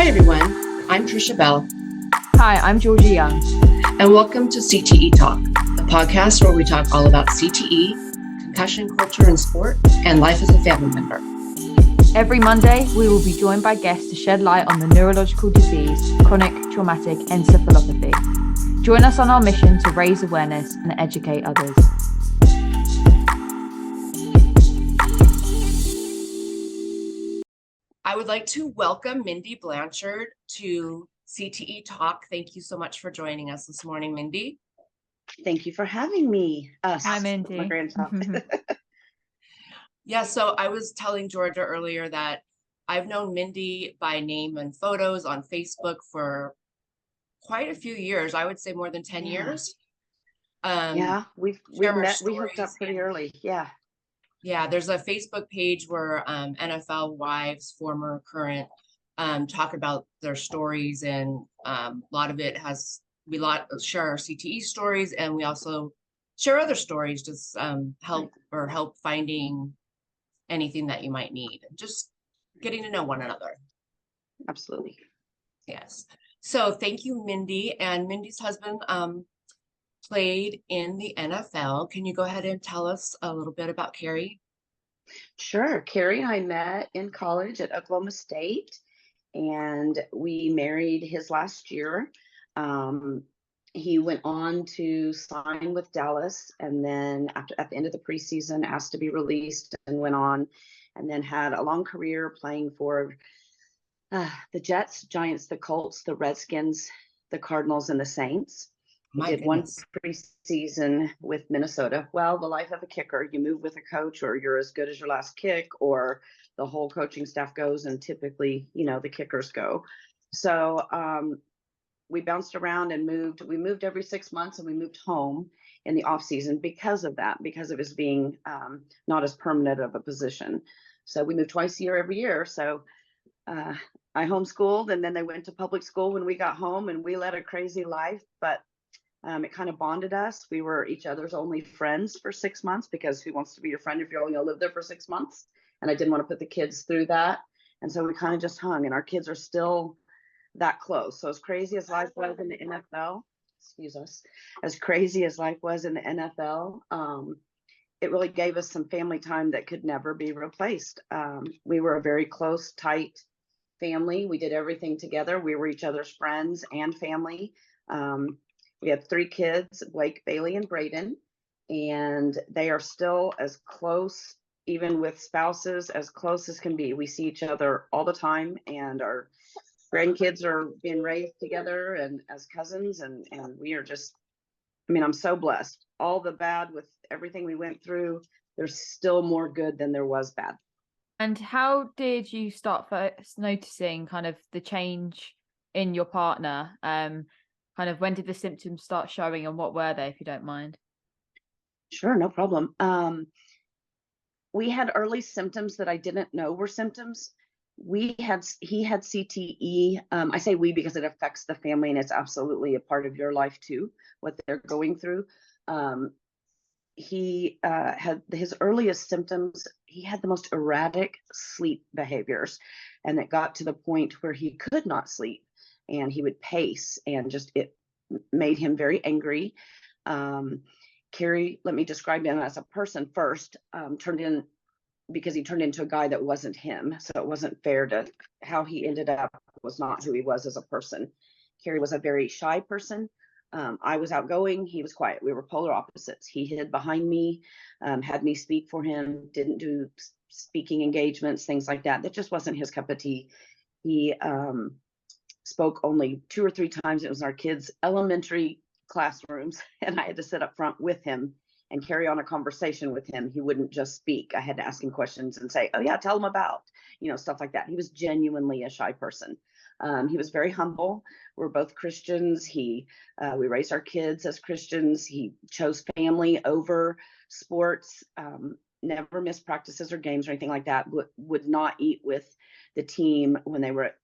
Hi, everyone. I'm Trisha Bell, Hi, I'm Georgia Young. and welcome to CTE Talk, a podcast where we talk all about CTE, concussion culture in sport, and life as a family member. Every Monday, we will be joined by guests to shed light on the neurological disease, chronic traumatic encephalopathy. Join us on our mission to raise awareness and educate others. I would like to welcome Mindi Blanchard to CTE Talk. Thank you so much for joining us this morning, Mindi. Thank you for having me. Hi, My Mindy. grandchild. Yeah, so I was telling Georgia earlier that I've known Mindi by name and photos on Facebook for quite a few years. I would say more than 10 years. Yeah, we share our met, we hooked up stories pretty and- early. Yeah. Yeah, there's a Facebook page where NFL wives, former, current, talk about their stories, and a lot of it has we share our CTE stories, and we also share other stories, just help finding anything that you might need, just getting to know one another. Absolutely. Yes. So thank you, Mindi. And Mindi's husband played in the NFL. Can you go ahead and tell us a little bit about Cary? Sure. Cary and I met in college at Oklahoma State, and we married his last year. He went on to sign with Dallas, and then at the end of the preseason, asked to be released and went on, and then had a long career playing for the Jets, Giants, the Colts, the Redskins, the Cardinals, and the Saints. He My did goodness. one preseason with Minnesota. Well, the life of a kicker, you move with a coach, or you're as good as your last kick, or the whole coaching staff goes, and typically, the kickers go. So we bounced around and moved. We moved every 6 months, and we moved home in the off season because of that, because of his being not as permanent of a position. So we moved twice a year every year. So I homeschooled, and then they went to public school when we got home, and we led a crazy life, but it kind of bonded us. We were each other's only friends for 6 months, because who wants to be your friend if you're only going to live there for 6 months? And I didn't want to put the kids through that. And so we kind of just hung, and our kids are still that close. So as crazy as life was in the NFL, as crazy as life was in the NFL, it really gave us some family time that could never be replaced. We were a very close, tight family. We did everything together. We were each other's friends and family. We have 3 kids, Blake, Bailey, and Braden, and they are still as close, even with spouses, as close as can be. We see each other all the time, and our grandkids are being raised together and as cousins, and we are just, I'm so blessed. All the bad with everything we went through, there's still more good than there was bad. And how did you start first noticing kind of the change in your partner? Kind of when did the symptoms start showing, and what were they, if you don't mind? Sure, no problem. We had early symptoms that I didn't know were symptoms. He had CTE. I say we because it affects the family, and it's absolutely a part of your life too, what they're going through. He had his earliest symptoms. He had the most erratic sleep behaviors, and it got to the point where he could not sleep, and he would pace, and just it made him very angry. Cary, let me describe him as a person first. Because he turned into a guy that wasn't him, so it wasn't fair to how he ended up. Was not who he was as a person. Cary was a very shy person. I was outgoing, he was quiet. We were polar opposites. He hid behind me, had me speak for him, didn't do speaking engagements, things like that. That just wasn't his cup of tea. He spoke only 2 or 3 times. It was in our kids' elementary classrooms, and I had to sit up front with him and carry on a conversation with him. He wouldn't just speak. I had to ask him questions and say, oh yeah, tell him about, stuff like that. He was genuinely a shy person. He was very humble. We're both Christians. We raised our kids as Christians. He chose family over sports, never missed practices or games or anything like that. Would not eat with the team when they were at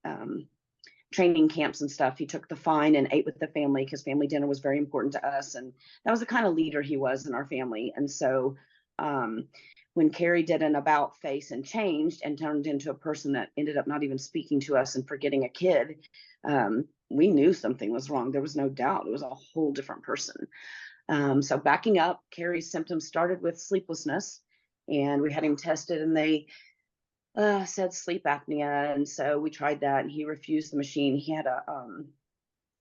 training camps and stuff. He took the fine and ate with the family, because family dinner was very important to us. And that was the kind of leader he was in our family. And so when Cary did an about face and changed and turned into a person that ended up not even speaking to us and forgetting a kid, we knew something was wrong. There was no doubt. It was a whole different person. So backing up, Cary's symptoms started with sleeplessness, and we had him tested, and they said sleep apnea. And so we tried that, and he refused the machine. He had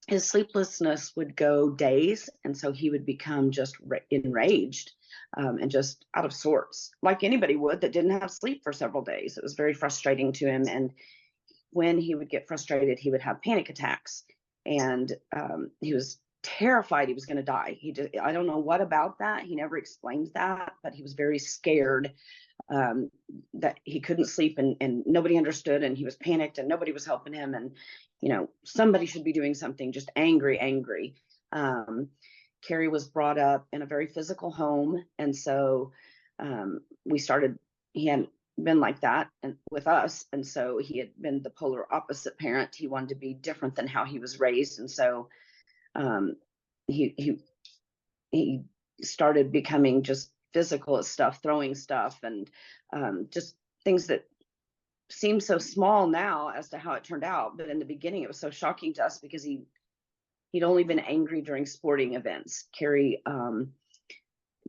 his sleeplessness would go days, and so he would become just enraged and just out of sorts, like anybody would that didn't have sleep for several days. It was very frustrating to him, and when he would get frustrated, he would have panic attacks, and he was terrified he was going to die. I don't know what about that. He never explained that, but he was very scared that he couldn't sleep, and nobody understood, and he was panicked, and nobody was helping him, and somebody should be doing something. Just angry. Cary was brought up in a very physical home, and so he hadn't been like that with us, and so he had been the polar opposite parent. He wanted to be different than how he was raised, and so he started becoming just physical at stuff, throwing stuff, and just things that seem so small now as to how it turned out. But in the beginning, it was so shocking to us because he'd only been angry during sporting events. Cary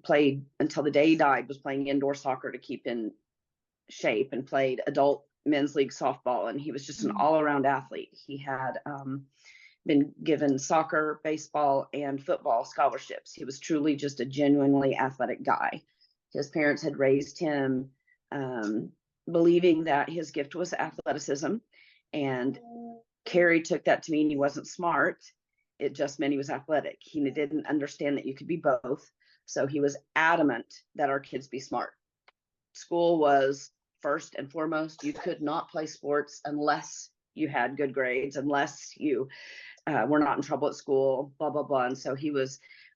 played until the day he died, was playing indoor soccer to keep in shape, and played adult men's league softball. And he was just an all-around athlete. He had been given soccer, baseball, and football scholarships. He was truly just a genuinely athletic guy. His parents had raised him believing that his gift was athleticism, and Cary took that to mean he wasn't smart. It just meant he was athletic. He didn't understand that you could be both. So he was adamant that our kids be smart. School was first and foremost. You could not play sports unless you had good grades, unless you were not in trouble at school, blah, blah, blah. And so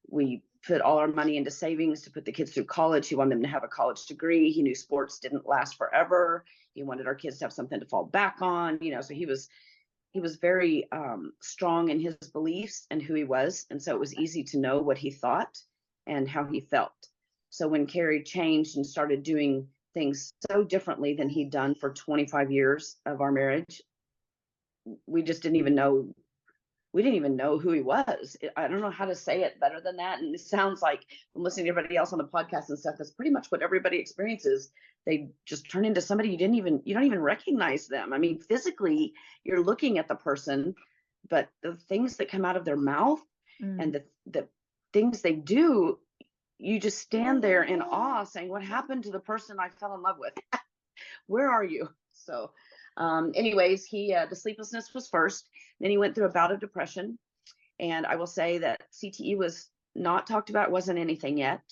we put all our money into savings to put the kids through college. He wanted them to have a college degree. He knew sports didn't last forever. He wanted our kids to have something to fall back on, so he was very strong in his beliefs and who he was. And so it was easy to know what he thought and how he felt. So when Cary changed and started doing things so differently than he'd done for 25 years of our marriage, we just didn't even know. We didn't even know who he was. I don't know how to say it better than that. And it sounds like, I'm listening to everybody else on the podcast and stuff, that's pretty much what everybody experiences. They just turn into somebody you don't even recognize them. I mean, physically, you're looking at the person, but the things that come out of their mouth and the things they do, you just stand there in awe saying, what happened to the person I fell in love with? Where are you? So anyways, the sleeplessness was first. Then he went through a bout of depression. And I will say that CTE was not talked about. It wasn't anything yet.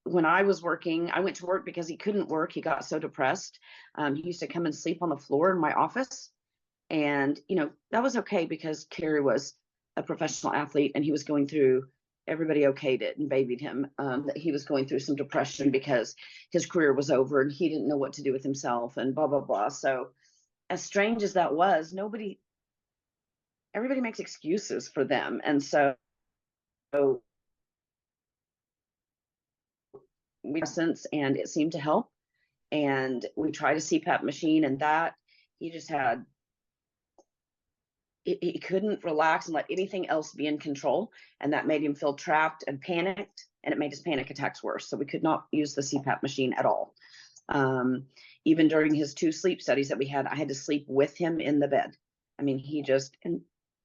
When I was working, I went to work because he couldn't work. He got so depressed. He used to come and sleep on the floor in my office. And, that was okay because Cary was a professional athlete, and he was going through, everybody okayed it and babied him, that he was going through some depression because his career was over and he didn't know what to do with himself and blah, blah, blah. So as strange as that was, everybody makes excuses for them. And so and it seemed to help. And we tried a CPAP machine, and that he just had, he couldn't relax and let anything else be in control. And that made him feel trapped and panicked, and it made his panic attacks worse. So we could not use the CPAP machine at all. Even during his 2 sleep studies that we had, I had to sleep with him in the bed. I mean, and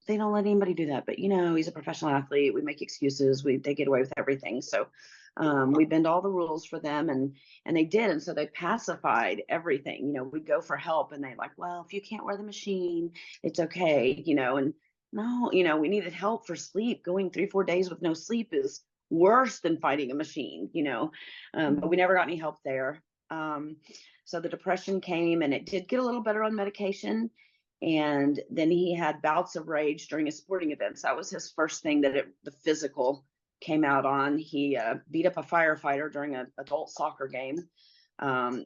they don't let anybody do that, but he's a professional athlete. We make excuses. They get away with everything. So we bend all the rules for them, and they did. And so they pacified everything. We'd go for help, and they like, well, if you can't wear the machine, it's okay. And no, we needed help for sleep. Going 3-4 days with no sleep is worse than fighting a machine, but we never got any help there. So the depression came, and it did get a little better on medication. And then he had bouts of rage during his sporting events. That was his first thing that the physical came out on. He beat up a firefighter during an adult soccer game.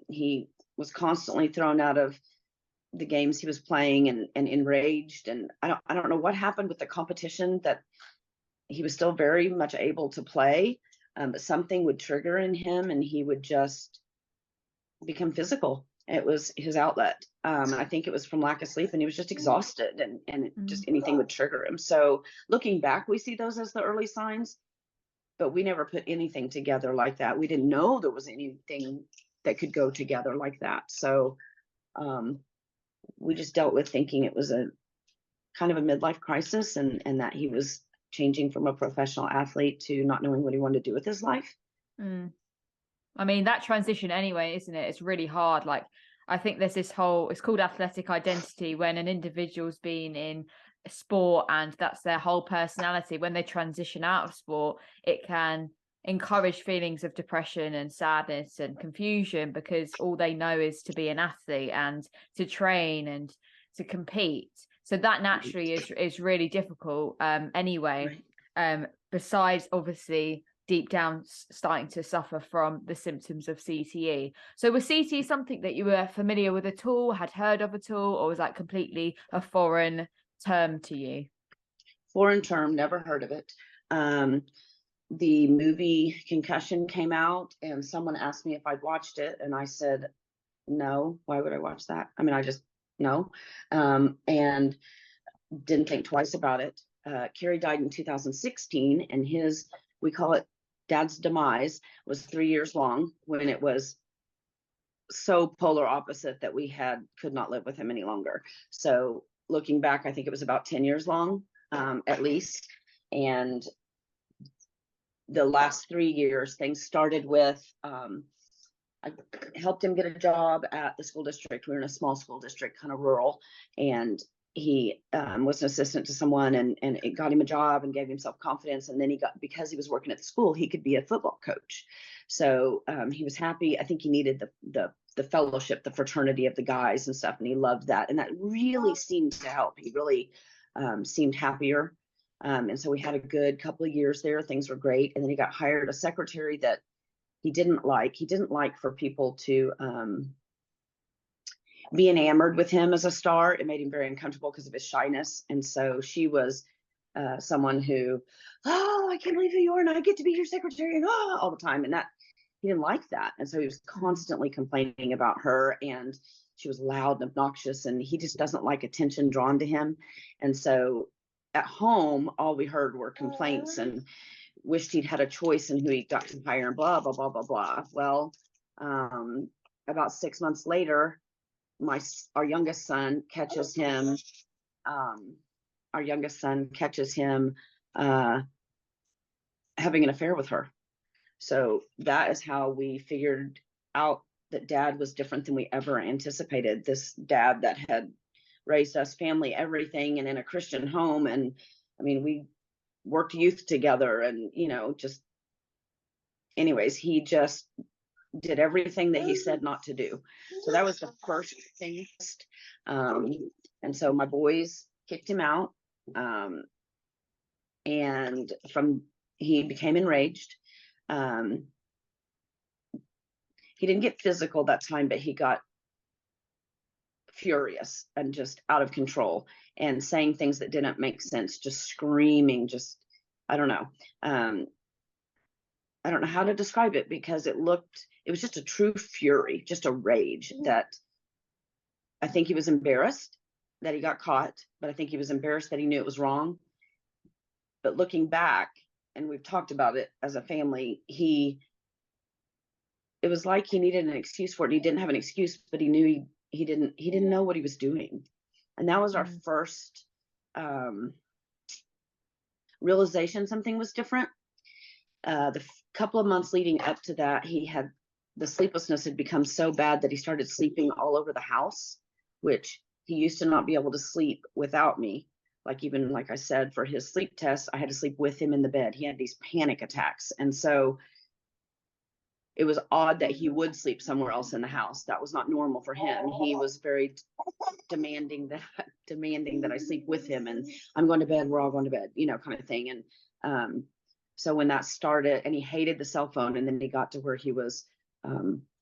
He was constantly thrown out of the games he was playing and enraged. And I don't know what happened with the competition, that he was still very much able to play, But something would trigger in him and he would just become physical. It was his outlet. I think it was from lack of sleep, and he was just exhausted, and just anything would trigger him. So looking back, we see those as the early signs, but we never put anything together like that. We didn't know there was anything that could go together like that. So we just dealt with thinking it was a kind of a midlife crisis, and that he was changing from a professional athlete to not knowing what he wanted to do with his life. I mean, that transition anyway, isn't it? It's really hard. Like, I think there's this whole, it's called athletic identity, when an individual's been in a sport and that's their whole personality. When they transition out of sport, it can encourage feelings of depression and sadness and confusion, because all they know is to be an athlete and to train and to compete. So that naturally is really difficult anyway. Besides, obviously, deep down starting to suffer from the symptoms of CTE. So was CTE something that you were familiar with at all, had heard of at all, or was that completely a foreign term to you? Foreign term, never heard of it. The movie Concussion came out and someone asked me if I'd watched it, and I said, no, why would I watch that? I mean, I just, no. And didn't think twice about it. Cary died in 2016, and his, we call it Dad's demise, was 3 years long, when it was so polar opposite that we could not live with him any longer. So looking back, I think it was about 10 years long, at least. And the last 3 years, things started with, I helped him get a job at the school district. We were in a small school district, kind of rural, and he was an assistant to someone, and it got him a job and gave him self-confidence. And then because he was working at the school, he could be a football coach. So he was happy. I think he needed the fellowship, the fraternity of the guys and stuff, and he loved that. And that really seemed to help. He really seemed happier. And so we had a good couple of years there. Things were great. And then he got hired a secretary that he didn't like. He didn't like for people to be enamored with him as a star. It made him very uncomfortable because of his shyness. And so she was someone who, oh, I can't believe who you are, and I get to be your secretary, and all the time. And that, he didn't like that. And so he was constantly complaining about her, and she was loud and obnoxious, and he just doesn't like attention drawn to him. And so at home, all we heard were complaints and wished he'd had a choice in who he got to hire, and blah, blah, blah, blah, blah. Well, about 6 months later, our youngest son catches him having an affair with her. So that is how we figured out that Dad was different than we ever anticipated. This dad that had raised us, family, everything, and in a Christian home. And I mean, we worked youth together, and, just anyways, he just did everything that he said not to do. So that was the first thing. And so my boys kicked him out. And he became enraged. He didn't get physical that time, but he got furious and just out of control and saying things that didn't make sense, just screaming, I don't know. I don't know how to describe it, because it was just a true fury, just a rage that I think he was embarrassed that he got caught, but I think he was embarrassed that he knew it was wrong. But looking back, and we've talked about it as a family, it was like he needed an excuse for it. And he didn't have an excuse, but he knew he didn't know what he was doing. And that was our first realization something was different. The couple of months leading up to that, the sleeplessness had become so bad that he started sleeping all over the house, which he used to not be able to sleep without me. Even like I said, for his sleep test, I had to sleep with him in the bed. He had these panic attacks. And so it was odd that he would sleep somewhere else in the house. That was not normal for him. He was very demanding that I sleep with him, and I'm going to bed, we're all going to bed, kind of thing. And so when that started, and he hated the cell phone, and then he got to where he was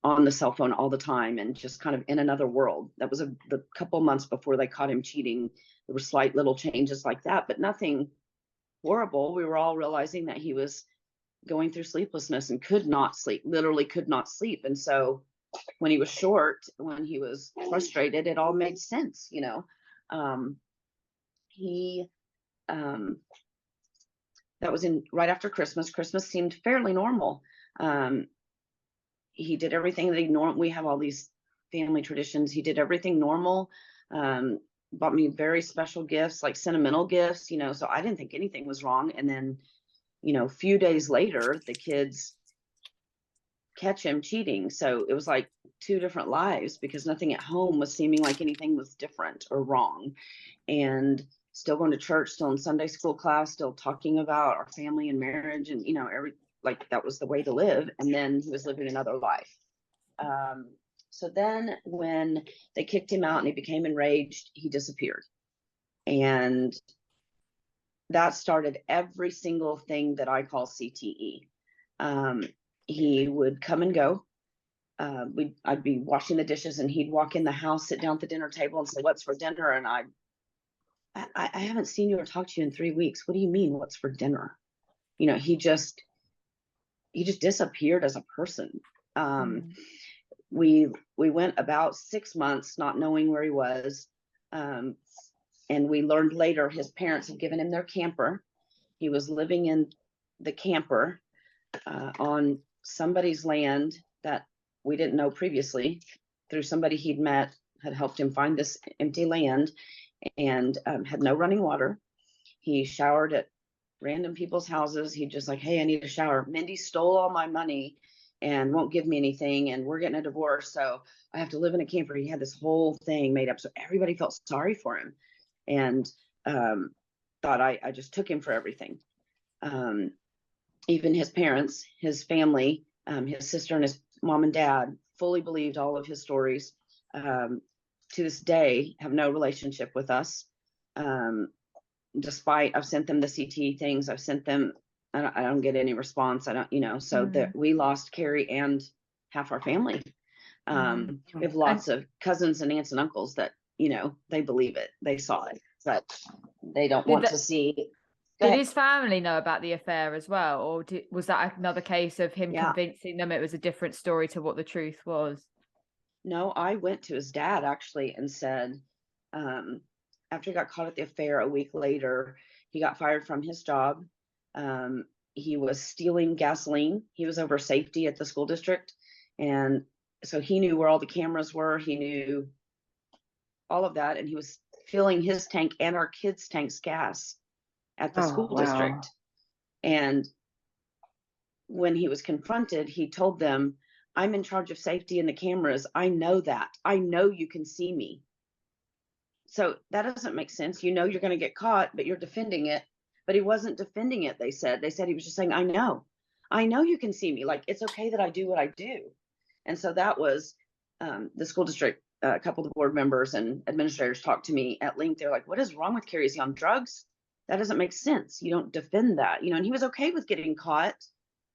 on the cell phone all the time and just kind of in another world. That was the couple months before they caught him cheating. There were slight little changes like that, but nothing horrible. We were all realizing that he was going through sleeplessness and could not sleep, literally could not sleep. And so when he was short, when he was frustrated, it all made sense, you know. He that was in right after Christmas. Christmas seemed fairly normal. He did everything that he normally, we have all these family traditions. He did everything normal. Bought me very special gifts, like sentimental gifts, you know, so I didn't think anything was wrong. And then, you know, a few days later, the kids catch him cheating. So it was like two different lives, because nothing at home was seeming like anything was different or wrong. And still going to church, still in Sunday school class, still talking about our family and marriage, and, you know, like that was the way to live. And then he was living another life. So then when they kicked him out and he became enraged, he disappeared. And that started every single thing that I call CTE. He would come and go. I'd be washing the dishes and he'd walk in the house, sit down at the dinner table and say, "What's for dinner?" And I haven't seen you or talked to you in 3 weeks. What do you mean, what's for dinner? You know, he just disappeared as a person. We went about 6 months not knowing where he was. And we learned later his parents had given him their camper. He was living in the camper on somebody's land that we didn't know previously, through somebody he'd met, had helped him find this empty land, and had no running water. He showered at random people's houses. He'd just like, "Hey, I need a shower. Mindy stole all my money and won't give me anything, and we're getting a divorce, so I have to live in a camper." He had this whole thing made up. So everybody felt sorry for him, and thought I just took him for everything. Even his parents, his family, his sister and his mom and dad fully believed all of his stories. To this day, have no relationship with us. Despite I've sent them the CT things, I've sent them, I don't get any response. I don't, you know, so that we lost Cary and half our family. We have lots of cousins and aunts and uncles that, you know, they believe it, they saw it, but they don't want to see. Did his family know about the affair as well, or was that another case of him convincing them it was a different story to what the truth was? No, I went to his dad actually and said, after he got caught at the affair a week later, he got fired from his job. He was stealing gasoline. He was over safety at the school district. And so he knew where all the cameras were. He knew all of that. And he was filling his tank and our kids' tanks gas at the school district. And when he was confronted, he told them, "I'm in charge of safety and the cameras. I know that. I know you can see me." So that doesn't make sense. You know you're going to get caught, but you're defending it. But he wasn't defending it, they said. They said he was just saying, I know you can see me. Like, it's okay that I do what I do. And so that was the school district. A couple of the board members and administrators talked to me at length. They're like, "What is wrong with Cary? Is he on drugs? That doesn't make sense. You don't defend that." You know, and he was okay with getting caught.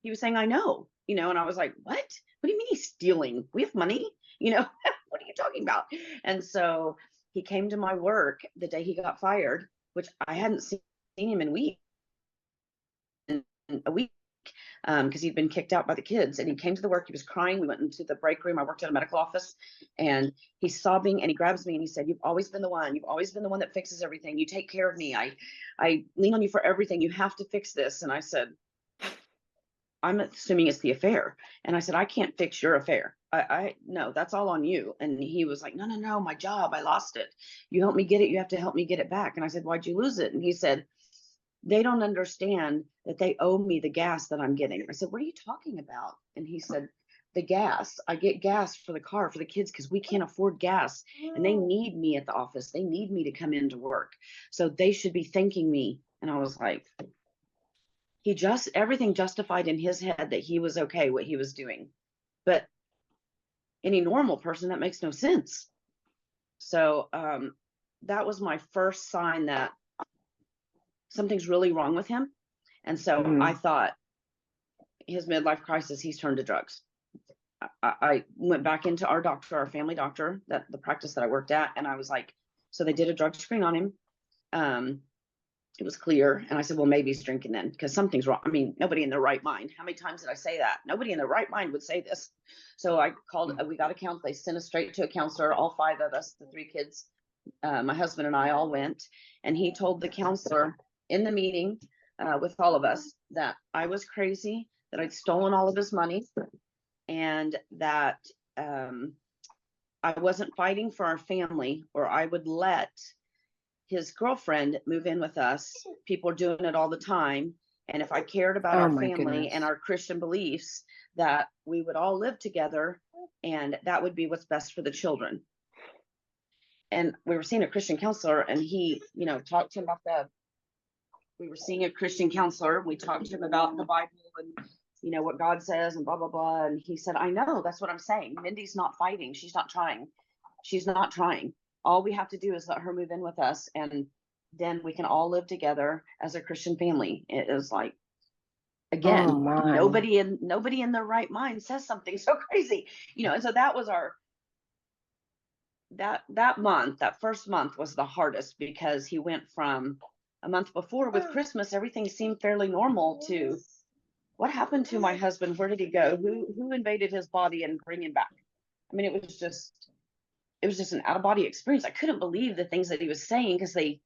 He was saying, "I know," you know, and I was like, "What? What do you mean he's stealing? We have money, you know, what are you talking about?" And so he came to my work the day he got fired, which I hadn't seen him in a week, because he'd been kicked out by the kids. And he came to the work. He was crying. We went into the break room. I worked at a medical office, and he's sobbing, and he grabs me and he said, "You've always been the one. You've always been the one that fixes everything. You take care of me. I lean on you for everything. You have to fix this." And I said, "I'm assuming it's the affair." And I said, "I can't fix your affair. I no, that's all on you." And he was like, No, my job, I lost it. You help me get it. You have to help me get it back." And I said, "Why'd you lose it?" And he said, "They don't understand that they owe me the gas that I'm getting." I said, "What are you talking about?" And he said, "The gas, I get gas for the car for the kids because we can't afford gas, and they need me at the office. They need me to come into work. So they should be thanking me." And I was like, everything justified in his head that he was okay what he was doing. But any normal person, that makes no sense. So that was my first sign that something's really wrong with him. And so I thought, his midlife crisis, he's turned to drugs. I went back into our doctor, our family doctor, that the practice that I worked at, and I was like, so they did a drug screen on him. it was clear. And I said, well, maybe he's drinking then, because something's wrong. I mean, nobody in their right mind. How many times did I say that? Nobody in their right mind would say this. So I called, we got a counselor. They sent us straight to a counselor, all 5 of us, the 3 kids, my husband and I all went, and he told the counselor in the meeting with all of us that I was crazy, that I'd stolen all of his money, and that I wasn't fighting for our family, or I would let his girlfriend move in with us. People are doing it all the time. And if I cared about our family and our Christian beliefs, that we would all live together, and that would be what's best for the children. And we were seeing a Christian counselor, and he, talked to him about we were seeing a Christian counselor. We talked to him about the Bible and, what God says and blah, blah, blah. And he said, I know, that's what I'm saying. Mindy's not fighting. She's not trying. She's not trying. All we have to do is let her move in with us, and then we can all live together as a Christian family. It was like, again, nobody in their right mind says something so crazy, and so that was that month, that first month was the hardest, because he went from a month before with Christmas, everything seemed fairly normal, to what happened to my husband? Where did he go? Who invaded his body and bring him back? I mean, it was just an out-of-body experience. I couldn't believe the things that he was saying, because they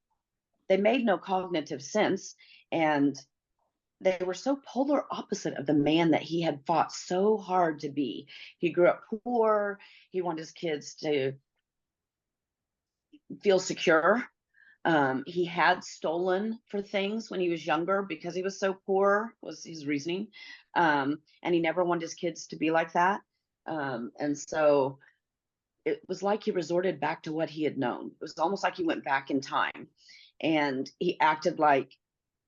made no cognitive sense, and they were so polar opposite of the man that he had fought so hard to be. He grew up poor. He wanted his kids to feel secure. He had stolen for things when he was younger because he was so poor, was his reasoning. And he never wanted his kids to be like that. And so it was like he resorted back to what he had known. It was almost like he went back in time, and he acted like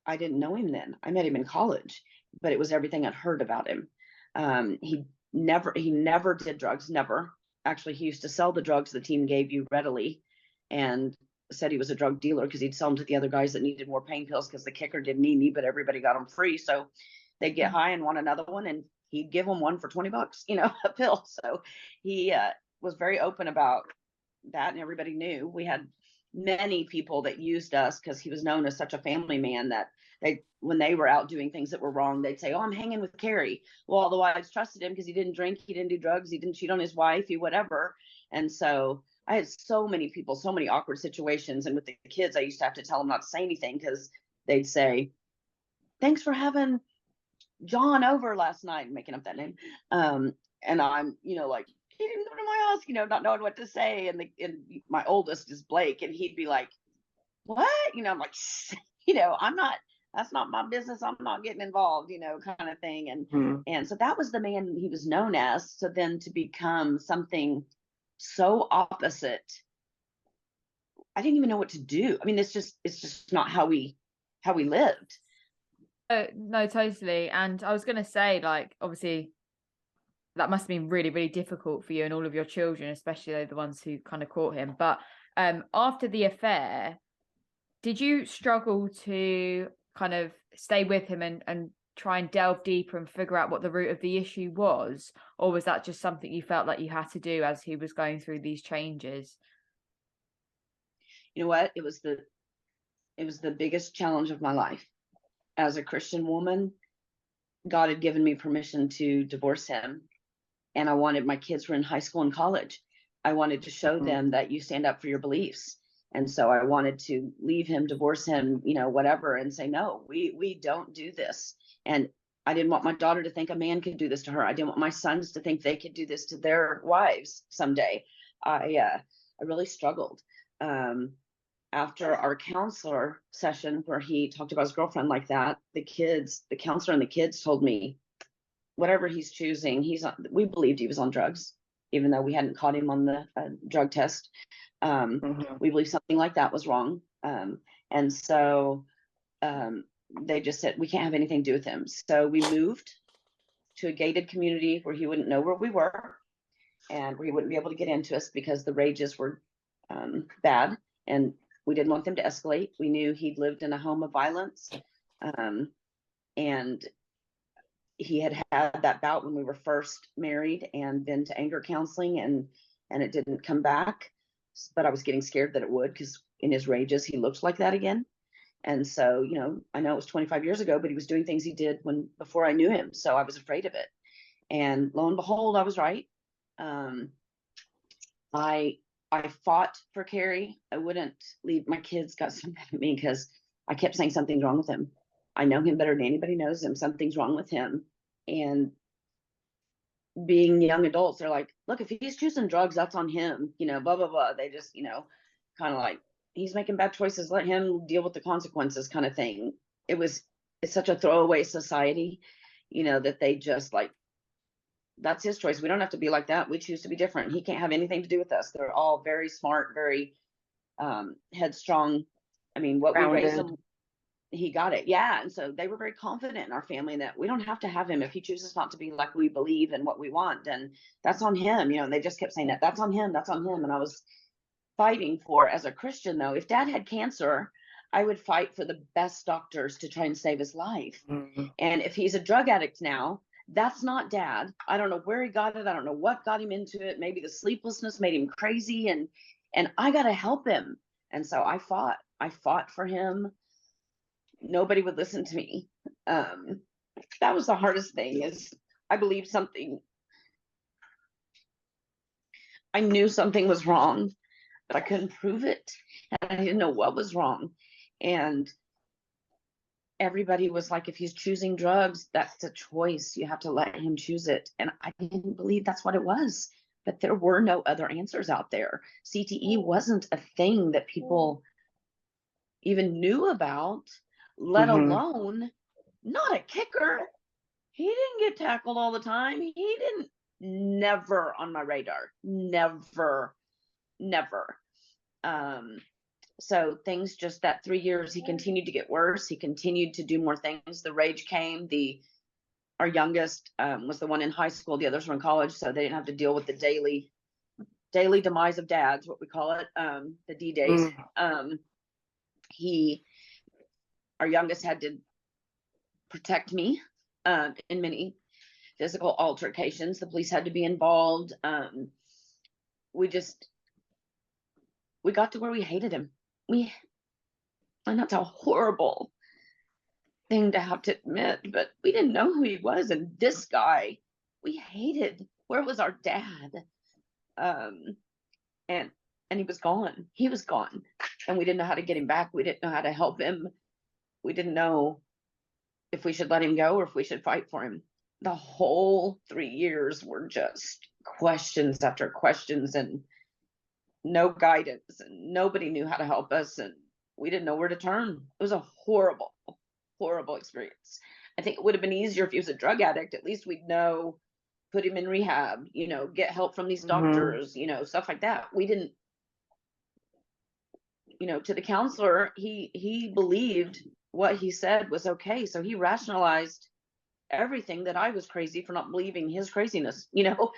I didn't know him then. I met him in college, but it was everything I'd heard about him. He never did drugs, never. Actually, he used to sell the drugs the team gave you readily, and said he was a drug dealer because he'd sell them to the other guys that needed more pain pills, because the kicker didn't need me, but everybody got them free. So they'd get high and want another one, and he'd give them one for $20, a pill. So he was very open about that, and everybody knew. We had many people that used us because he was known as such a family man, that when they were out doing things that were wrong, they'd say, oh, I'm hanging with Cary. Well, all the wives trusted him because he didn't drink, he didn't do drugs, he didn't cheat on his wife, he whatever. And so I had so many people, so many awkward situations. And with the kids, I used to have to tell them not to say anything, because they'd say, thanks for having John over last night, making up that name. And I'm, like, he didn't come to my house, not knowing what to say. And my oldest is Blake, and he'd be like, what? I'm like, I'm not, that's not my business. I'm not getting involved, kind of thing. And so that was the man he was known as. So then to become something so opposite, I didn't even know what to do. I mean, it's just not how we lived. No, totally. And I was going to say, like, obviously that must have been really, really difficult for you and all of your children, especially the ones who kind of caught him. But after the affair, did you struggle to kind of stay with him and try and delve deeper and figure out what the root of the issue was? Or was that just something you felt like you had to do as he was going through these changes? You know what? It was the biggest challenge of my life. As a Christian woman, God had given me permission to divorce him. And I wanted, my kids were in high school and college. I wanted to show them that you stand up for your beliefs. And so I wanted to leave him, divorce him, whatever, and say, no, we don't do this. And I didn't want my daughter to think a man could do this to her. I didn't want my sons to think they could do this to their wives someday. I really struggled. After our counselor session where he talked about his girlfriend like that, the counselor and the kids told me, whatever he's choosing, we believed he was on drugs, even though we hadn't caught him on the drug test. We believed something like that was wrong. And so they just said, we can't have anything to do with him. So we moved to a gated community where he wouldn't know where we were, and where he wouldn't be able to get into us because the rages were bad. And we didn't want them to escalate. We knew he'd lived in a home of violence. And he had that bout when we were first married, and been to anger counseling, and it didn't come back. But I was getting scared that it would, because in his rages, he looked like that again. And so, you know, I know it was 25 years ago, but he was doing things he did before I knew him. So I was afraid of it. And lo and behold, I was right. I fought for Cary. I wouldn't leave. My kids got so mad at me because I kept saying something's wrong with him. I know him better than anybody knows him. Something's wrong with him. And being young adults, they're like, look, if he's choosing drugs, that's on him, you know, blah, blah, blah. They just, you know, kind of like, he's making bad choices, let him deal with the consequences kind of thing. It's such a throwaway society, you know, that they just like, that's his choice. We don't have to be like that. We choose to be different. He can't have anything to do with us. They're all very smart, very headstrong. I mean, what we raised him, he got it. Yeah. And so they were very confident in our family that we don't have to have him. If he chooses not to be like we believe and what we want, then that's on him, you know. And they just kept saying that's on him, that's on him. And I was fighting for, as a Christian though, if Dad had cancer, I would fight for the best doctors to try and save his life. And if he's a drug addict now, that's not Dad. I don't know where he got it. I don't know what got him into it. Maybe the sleeplessness made him crazy, and I got to help him. And so I fought for him. Nobody would listen to me. That was the hardest thing, is I believed something. I knew something was wrong, but I couldn't prove it. And I didn't know what was wrong. And everybody was like, if he's choosing drugs, that's a choice. You have to let him choose it. And I didn't believe that's what it was. But there were no other answers out there. CTE wasn't a thing that people even knew about, let alone not a kicker. He didn't get tackled all the time. Never on my radar. Never. So things just, that 3 years, he continued to get worse. He continued to do more things. The rage came. Our youngest was the one in high school. The others were in college, so they didn't have to deal with the daily demise of dads, what we call it, the D days. Our youngest had to protect me in many physical altercations. The police had to be involved. We got to where we hated him. And that's a horrible thing to have to admit, but we didn't know who he was. And this guy, we hated. Where was our dad? And he was gone. He was gone. And we didn't know how to get him back. We didn't know how to help him. We didn't know if we should let him go or if we should fight for him. The whole 3 years were just questions after questions and no guidance, and nobody knew how to help us, and we didn't know where to turn. It was a horrible, horrible experience. I think it would have been easier if he was a drug addict. At least we'd know, put him in rehab, you know, get help from these doctors, you know, stuff like that. We didn't, you know, to the counselor, he believed what he said was okay. So he rationalized everything that I was crazy for not believing his craziness, you know.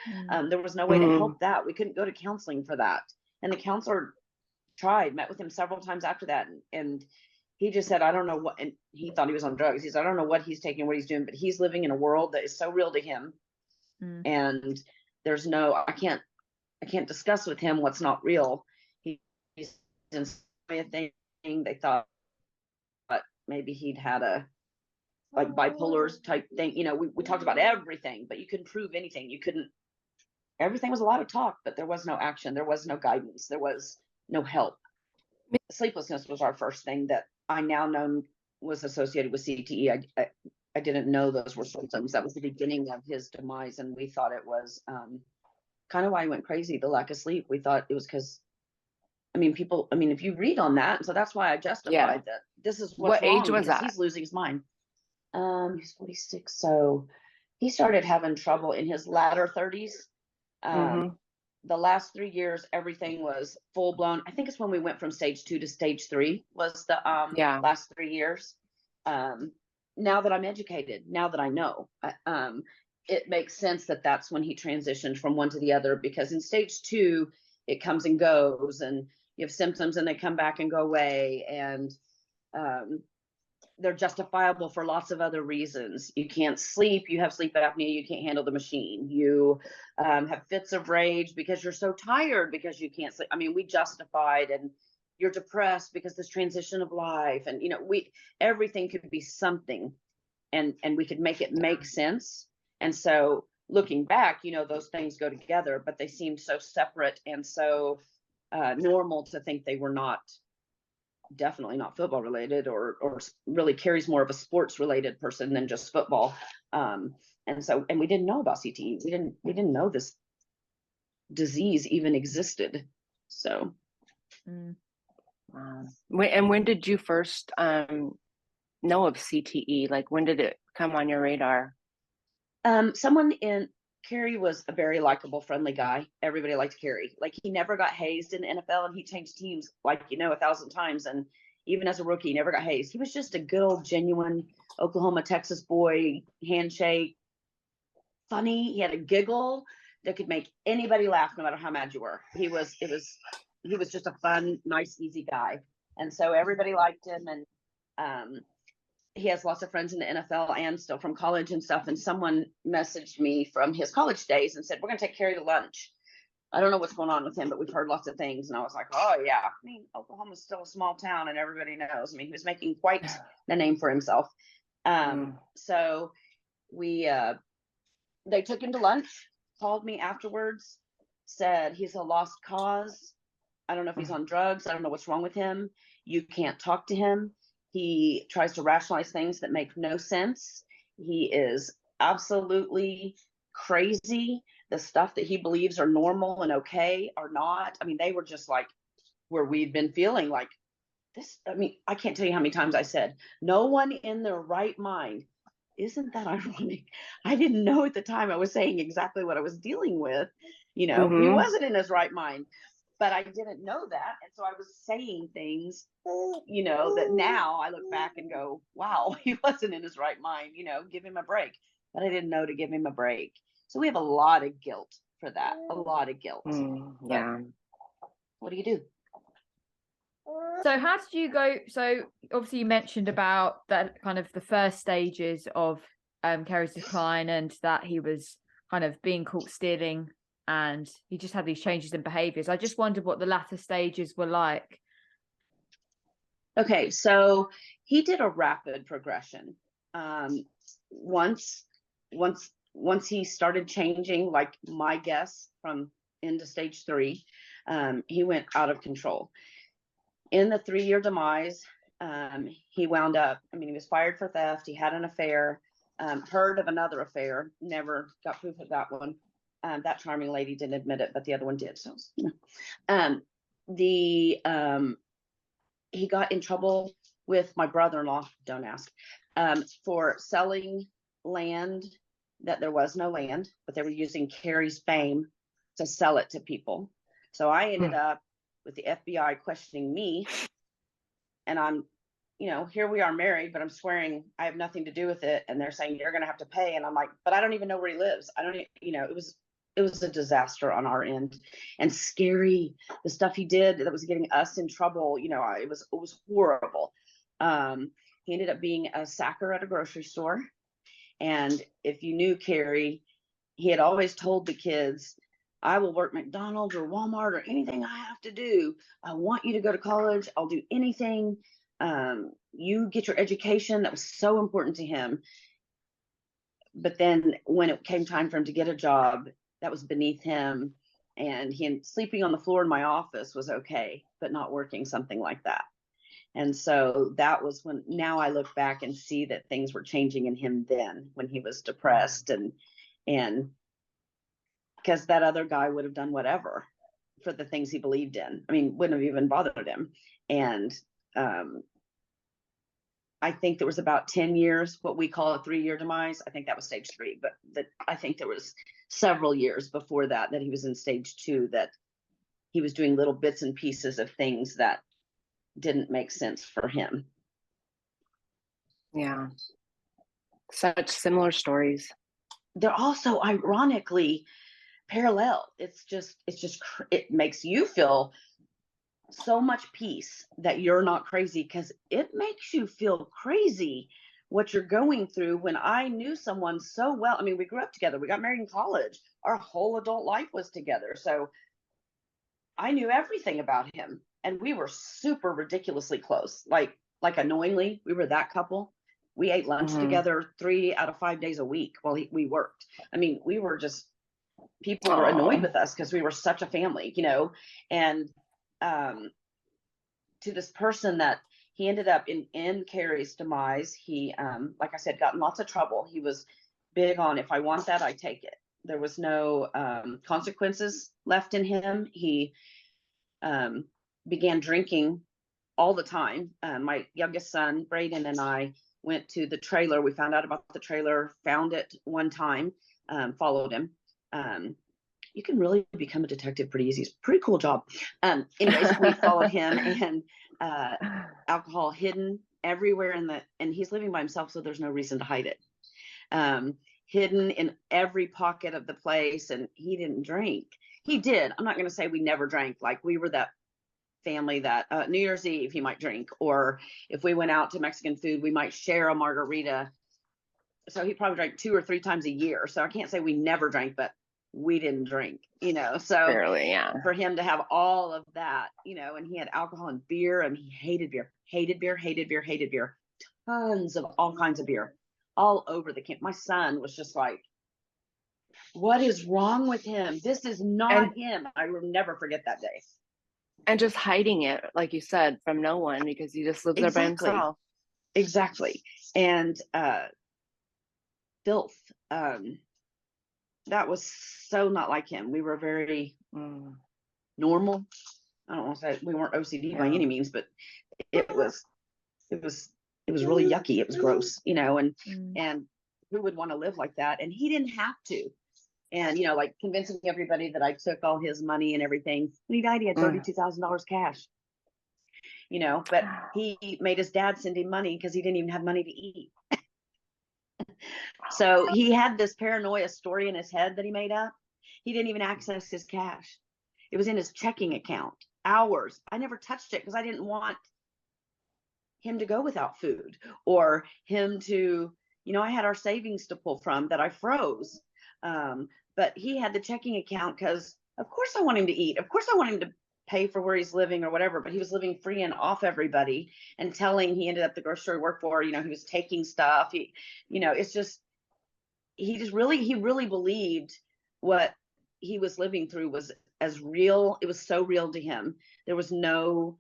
There was no way to help that. We couldn't go to counseling for that. And the counselor met with him several times after that. And he just said, I don't know what, and he thought he was on drugs. He said, I don't know what he's taking, what he's doing, but he's living in a world that is so real to him. And there's I can't discuss with him what's not real. He's in a thing. They thought maybe he'd had a like bipolar type thing. You know, we talked about everything, but you couldn't prove anything. Everything was a lot of talk, but there was no action. There was no guidance. There was no help. Sleeplessness was our first thing that I now know was associated with CTE. I didn't know those were symptoms. That was the beginning of his demise. And we thought it was kind of why he went crazy, the lack of sleep. We thought it was because, if you read on that, so that's why I justified that this is what's what age wrong, was that? he's losing his mind. He's 46. So he started having trouble in his latter 30s. The last 3 years, everything was full blown. I think it's when we went from stage 2 to stage 3 was the last 3 years. Now that I'm educated, now that I know, it makes sense that that's when he transitioned from one to the other, because in stage 2, it comes and goes, and you have symptoms and they come back and go away, and they're justifiable for lots of other reasons. You can't sleep, you have sleep apnea, you can't handle the machine, you have fits of rage because you're so tired because you can't sleep. I mean, we justified, and you're depressed because this transition of life, and everything could be something, and we could make it make sense. And so looking back, those things go together, but they seemed so separate and so normal to think they were not, definitely not football related, or really Cary's more of a sports related person than just football. And we didn't know about CTE. We didn't know this disease even existed. So when did you first know of CTE? Like, when did it come on your radar? Cary was a very likable, friendly guy. Everybody liked Cary. Like, he never got hazed in the NFL, and he changed teams, 1,000 times. And even as a rookie, he never got hazed. He was just a good old, genuine Oklahoma, Texas boy, handshake, funny. He had a giggle that could make anybody laugh, no matter how mad you were. He was just a fun, nice, easy guy. And so everybody liked him. And he has lots of friends in the NFL and still from college and stuff. And someone messaged me from his college days and said, "We're going to take Cary to lunch. I don't know what's going on with him, but we've heard lots of things." And I was like, "Oh yeah." I mean, Oklahoma's still a small town and everybody knows. I mean, he was making quite the name for himself. So they took him to lunch, called me afterwards, said he's a lost cause. I don't know if he's on drugs. I don't know what's wrong with him. You can't talk to him. He tries to rationalize things that make no sense. He is absolutely crazy. The stuff that he believes are normal and okay are not. I mean, they were just like where we've been feeling like this. I mean, I can't tell you how many times I said, no one in their right mind. Isn't that ironic? I didn't know at the time I was saying exactly what I was dealing with. He wasn't in his right mind. But I didn't know that. And so I was saying things, that now I look back and go, wow, he wasn't in his right mind, give him a break. But I didn't know to give him a break. So we have a lot of guilt for that, a lot of guilt. Yeah. What do you do? So how did you go? So obviously you mentioned about that kind of the first stages of Cary's decline, and that he was kind of being caught stealing, and he just had these changes in behaviors. I just wondered what the latter stages were like. Okay, so he did a rapid progression. Once he started changing, like my guess, from into stage 3, he went out of control. In the 3-year demise, he wound up, he was fired for theft. He had an affair, heard of another affair, never got proof of that one. That charming lady didn't admit it, but the other one did. So, he got in trouble with my brother-in-law, don't ask, for selling land that there was no land, but they were using Cary's fame to sell it to people. So I ended up with the FBI questioning me, and I'm, here we are married, but I'm swearing I have nothing to do with it. And they're saying, you're going to have to pay. And I'm like, but I don't even know where he lives. I don't, it was a disaster on our end, and scary. The stuff he did that was getting us in trouble, it was horrible. He ended up being a sacker at a grocery store. And if you knew Cary, he had always told the kids, I will work McDonald's or Walmart or anything I have to do. I want you to go to college. I'll do anything. You get your education. That was so important to him. But then when it came time for him to get a job, that was beneath him. And sleeping on the floor in my office was okay, but not working something like that. And so that was when, now I look back and see that things were changing in him then, when he was depressed, and because that other guy would have done whatever for the things he believed in. Wouldn't have even bothered him. And I think there was about 10 years, what we call a 3-year demise. I think that was stage 3, but I think there was several years before that he was in stage 2, that he was doing little bits and pieces of things that didn't make sense for him. Yeah. Such similar stories. They're also ironically parallel. It makes you feel so much peace that you're not crazy, because it makes you feel crazy what you're going through. When I knew someone so well, we grew up together, we got married in college, our whole adult life was together, so I knew everything about him. and we were super ridiculously close, like annoyingly, we were that couple. We ate lunch together 3 out of 5 days a week while we worked. I mean, we were just, people were annoyed with us because we were such a family, you know. And to this person that he ended up in Cary's demise, he, like I said, got in lots of trouble. He was big on, if I want that, I take it. There was no consequences left in him. He began drinking all the time. My youngest son, Braden, and I went to the trailer. We found out about the trailer, found it one time, followed him. You can really become a detective pretty easy. It's a pretty cool job. Anyways, we followed him, and alcohol hidden everywhere and he's living by himself, so there's no reason to hide it. Hidden in every pocket of the place, and he didn't drink. He did. I'm not going to say we never drank. Like, we were that family that New Year's Eve he might drink, or if we went out to Mexican food, we might share a margarita. So he probably drank 2 or 3 times a year. So I can't say we never drank, but we didn't drink, you know. So Barely, yeah. For him to have all of that, you know, and he had alcohol and beer, and he hated beer, tons of all kinds of beer all over the camp. My son was just like, what is wrong with him? This is not him. I will never forget that day. And just hiding it, like you said, from no one, because he just lives there by himself. Exactly. And filth. That was so not like him. We were very normal. I don't want to say we weren't OCD by any means, but it was really yucky. It was gross, you know, and who would want to live like that? And he didn't have to. And, you know, like convincing everybody that I took all his money and everything. When he died, he had $32,000 cash, you know, but he made his dad send him money because he didn't even have money to eat. So he had this paranoia story in his head that he made up. He didn't even access his cash. It was in his checking account. Hours. I never touched it because I didn't want him to go without food, or him to, you know, I had our savings to pull from that I froze. But he had the checking account because, of course, I want him to eat. Of course, I want him to pay for where he's living or whatever. But he was living free and off everybody, and he ended up the grocery store he worked for. You know, he was taking stuff. You know, it's just, he really believed what he was living through was as real. It was so real to him. There was no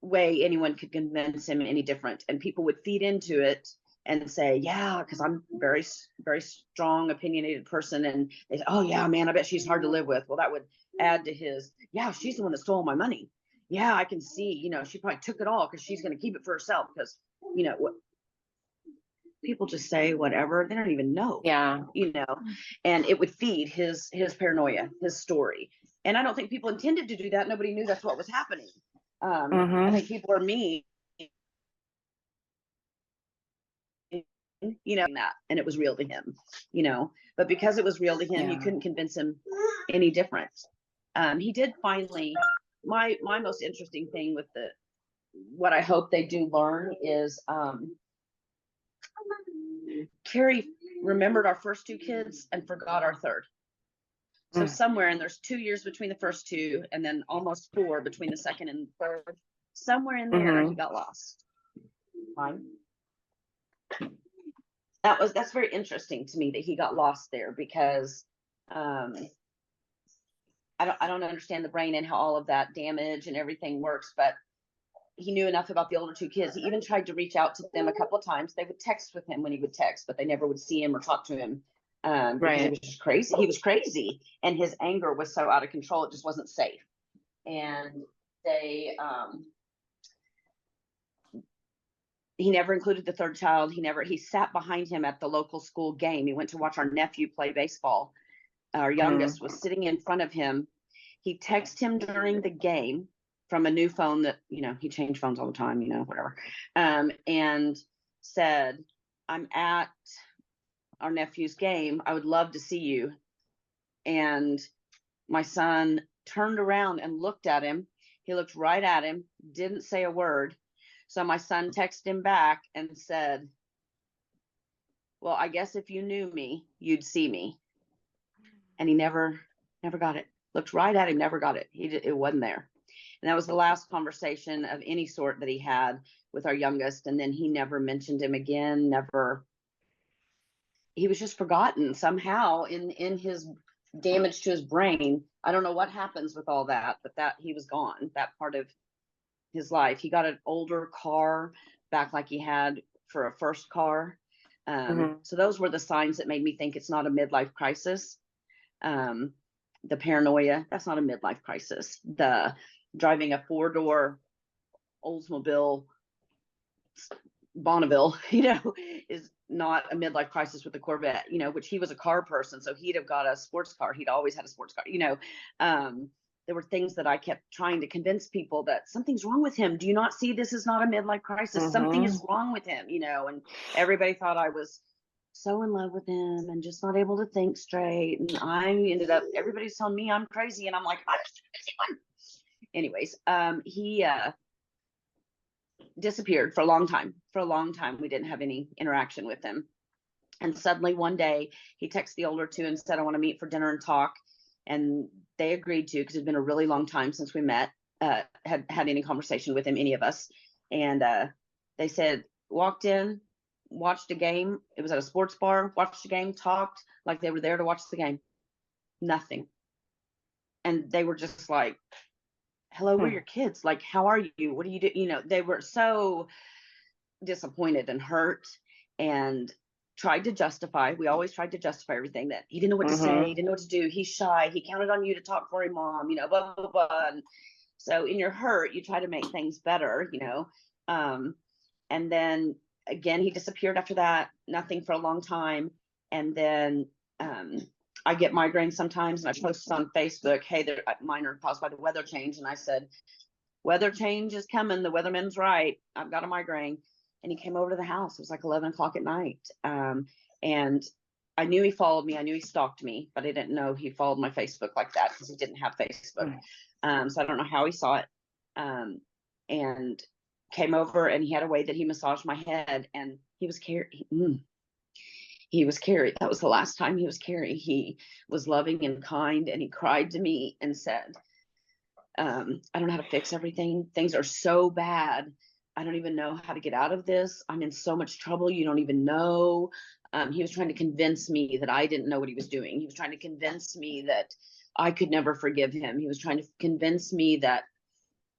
way anyone could convince him any different. And people would feed into it and say, yeah, because I'm very, very strong, opinionated person. And they say, oh yeah, man, I bet she's hard to live with. Well, that would add to his, yeah, she's the one that stole my money. Yeah, I can see, you know, she probably took it all because she's going to keep it for herself. Because, you know, what people just say whatever, they don't even know. Yeah. You know, and it would feed his paranoia, his story. And I don't think people intended to do that. Nobody knew that's what was happening. I think people are mean, you know, that, and it was real to him, you know, but because it was real to him, you couldn't convince him any different. He did finally, my most interesting thing with what I hope they do learn is, Cary remembered our first 2 kids and forgot our third. So somewhere, and there's 2 years between the first 2, and then almost 4 between the second and third. Somewhere in there, he got lost. Fine. That's very interesting to me that he got lost there, because I don't understand the brain and how all of that damage and everything works, but he knew enough about the older 2 kids. He even tried to reach out to them a couple of times. They would text with him when he would text, but they never would see him or talk to him. Because he was just crazy. He was crazy, and his anger was so out of control, it just wasn't safe. And he never included the third child. He sat behind him at the local school game. He went to watch our nephew play baseball. Our youngest was sitting in front of him. He texted him during the game from a new phone that, you know, he changed phones all the time, you know, whatever. And said, I'm at our nephew's game. I would love to see you. And my son turned around and looked at him. He looked right at him, didn't say a word. So my son texted him back and said, well, I guess if you knew me, you'd see me. And he never got it. Looked right at him, never got it. It wasn't there. And that was the last conversation of any sort that he had with our youngest. And then he never mentioned him again, never. He was just forgotten somehow in his damage to his brain. I don't know what happens with all that, but that he was gone, that part of his life. He got an older car back like he had for a first car. So those were the signs that made me think it's not a midlife crisis. The paranoia, that's not a midlife crisis. The driving a 4-door Oldsmobile Bonneville, is not a midlife crisis with a Corvette, which he was a car person. So he'd have got a sports car. He'd always had a sports car, there were things that I kept trying to convince people that something's wrong with him. Do you not see this is not a midlife crisis? Something is wrong with him, and everybody thought I was so in love with him and just not able to think straight. And I ended up, everybody's telling me I'm crazy. And I'm like, I'm just a crazy one. Anyways, he disappeared for a long time. For a long time, we didn't have any interaction with him. And suddenly one day he texted the older two and said, I want to meet for dinner and talk. And they agreed to, because it'd been a really long time since we met, had any conversation with him, any of us. And they said, walked in, watched a game. It was at a sports bar, watched a game, talked like they were there to watch the game. Nothing. And they were just like, hello, we're your kids. Like, how are you? What do you do? They were so disappointed and hurt and tried to justify. We always tried to justify everything, that he didn't know what to say, he didn't know what to do. He's shy. He counted on you to talk for him, Mom, blah, blah, blah. And so in your hurt, you try to make things better, and then again, he disappeared after that, nothing for a long time. And then I get migraines sometimes, and I posted on Facebook, hey, mine are caused by the weather change. And I said, weather change is coming. The weatherman's right. I've got a migraine. And he came over to the house. It was like 11 o'clock at night. And I knew he followed me. I knew he stalked me, but I didn't know he followed my Facebook like that, because he didn't have Facebook. So I don't know how he saw it. And came over, and he had a way that he massaged my head, and he was Cary. He was Cary. That was the last time he was Cary. He was loving and kind, and he cried to me and said, I don't know how to fix everything. Things are so bad. I don't even know how to get out of this. I'm in so much trouble. You don't even know. He was trying to convince me that I didn't know what he was doing. He was trying to convince me that I could never forgive him. He was trying to convince me that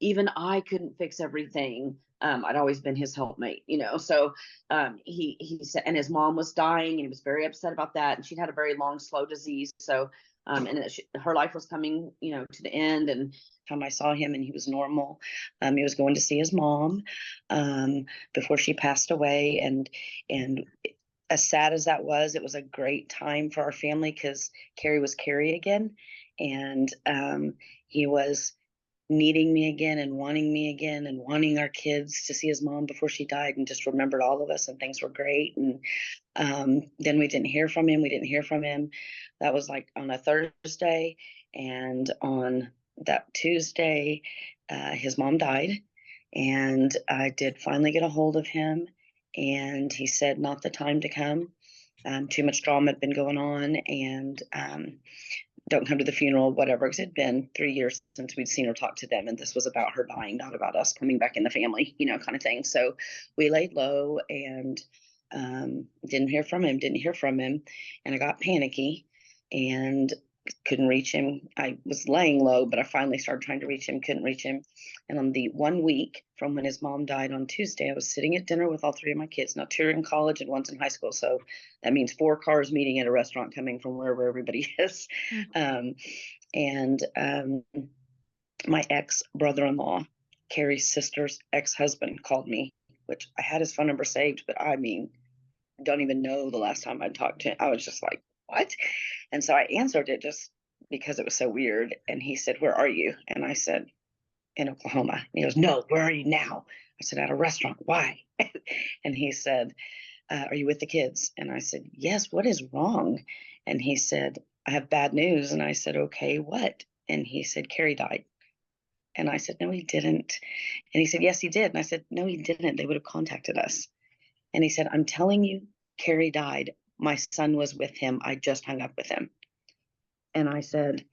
even I couldn't fix everything. I'd always been his helpmate, So he said, and his mom was dying, and he was very upset about that. And she'd had a very long, slow disease. So, her life was coming, to the end. And time I saw him, and he was normal. He was going to see his mom before she passed away. And as sad as that was, it was a great time for our family, because Cary was Cary again. And he was needing me again, and wanting me again, and wanting our kids to see his mom before she died, and just remembered all of us, and things were great. And then we didn't hear from him. That was like on a Thursday, and on that Tuesday, his mom died, and I did finally get a hold of him, and he said not the time to come. Too much drama had been going on, and don't come to the funeral, whatever, because it had been 3 years since we'd seen or talked to them. And this was about her dying, not about us coming back in the family, kind of thing. So we laid low, and didn't hear from him. And I got panicky and couldn't reach him. I was laying low, but I finally started trying to reach him, couldn't reach him. And on the 1 week from when his mom died on Tuesday, I was sitting at dinner with all 3 of my kids. Now, 2 are in college and 1's in high school. So that means 4 cars meeting at a restaurant coming from wherever everybody is. My ex-brother-in-law, Cary's sister's ex-husband, called me, which I had his phone number saved, but I mean, don't even know the last time I talked to him. I was just like, what? And so I answered it just because it was so weird. And he said, where are you? And I said, in Oklahoma. And he goes, no, where are you now? I said, at a restaurant. Why? And he said, are you with the kids? And I said, yes, what is wrong? And he said, I have bad news. And I said, okay, what? And he said, Cary died. And I said, no, he didn't. And he said, yes, he did. And I said, no, he didn't. They would have contacted us. And he said, I'm telling you, Cary died. My son was with him. I just hung up with him. And I said,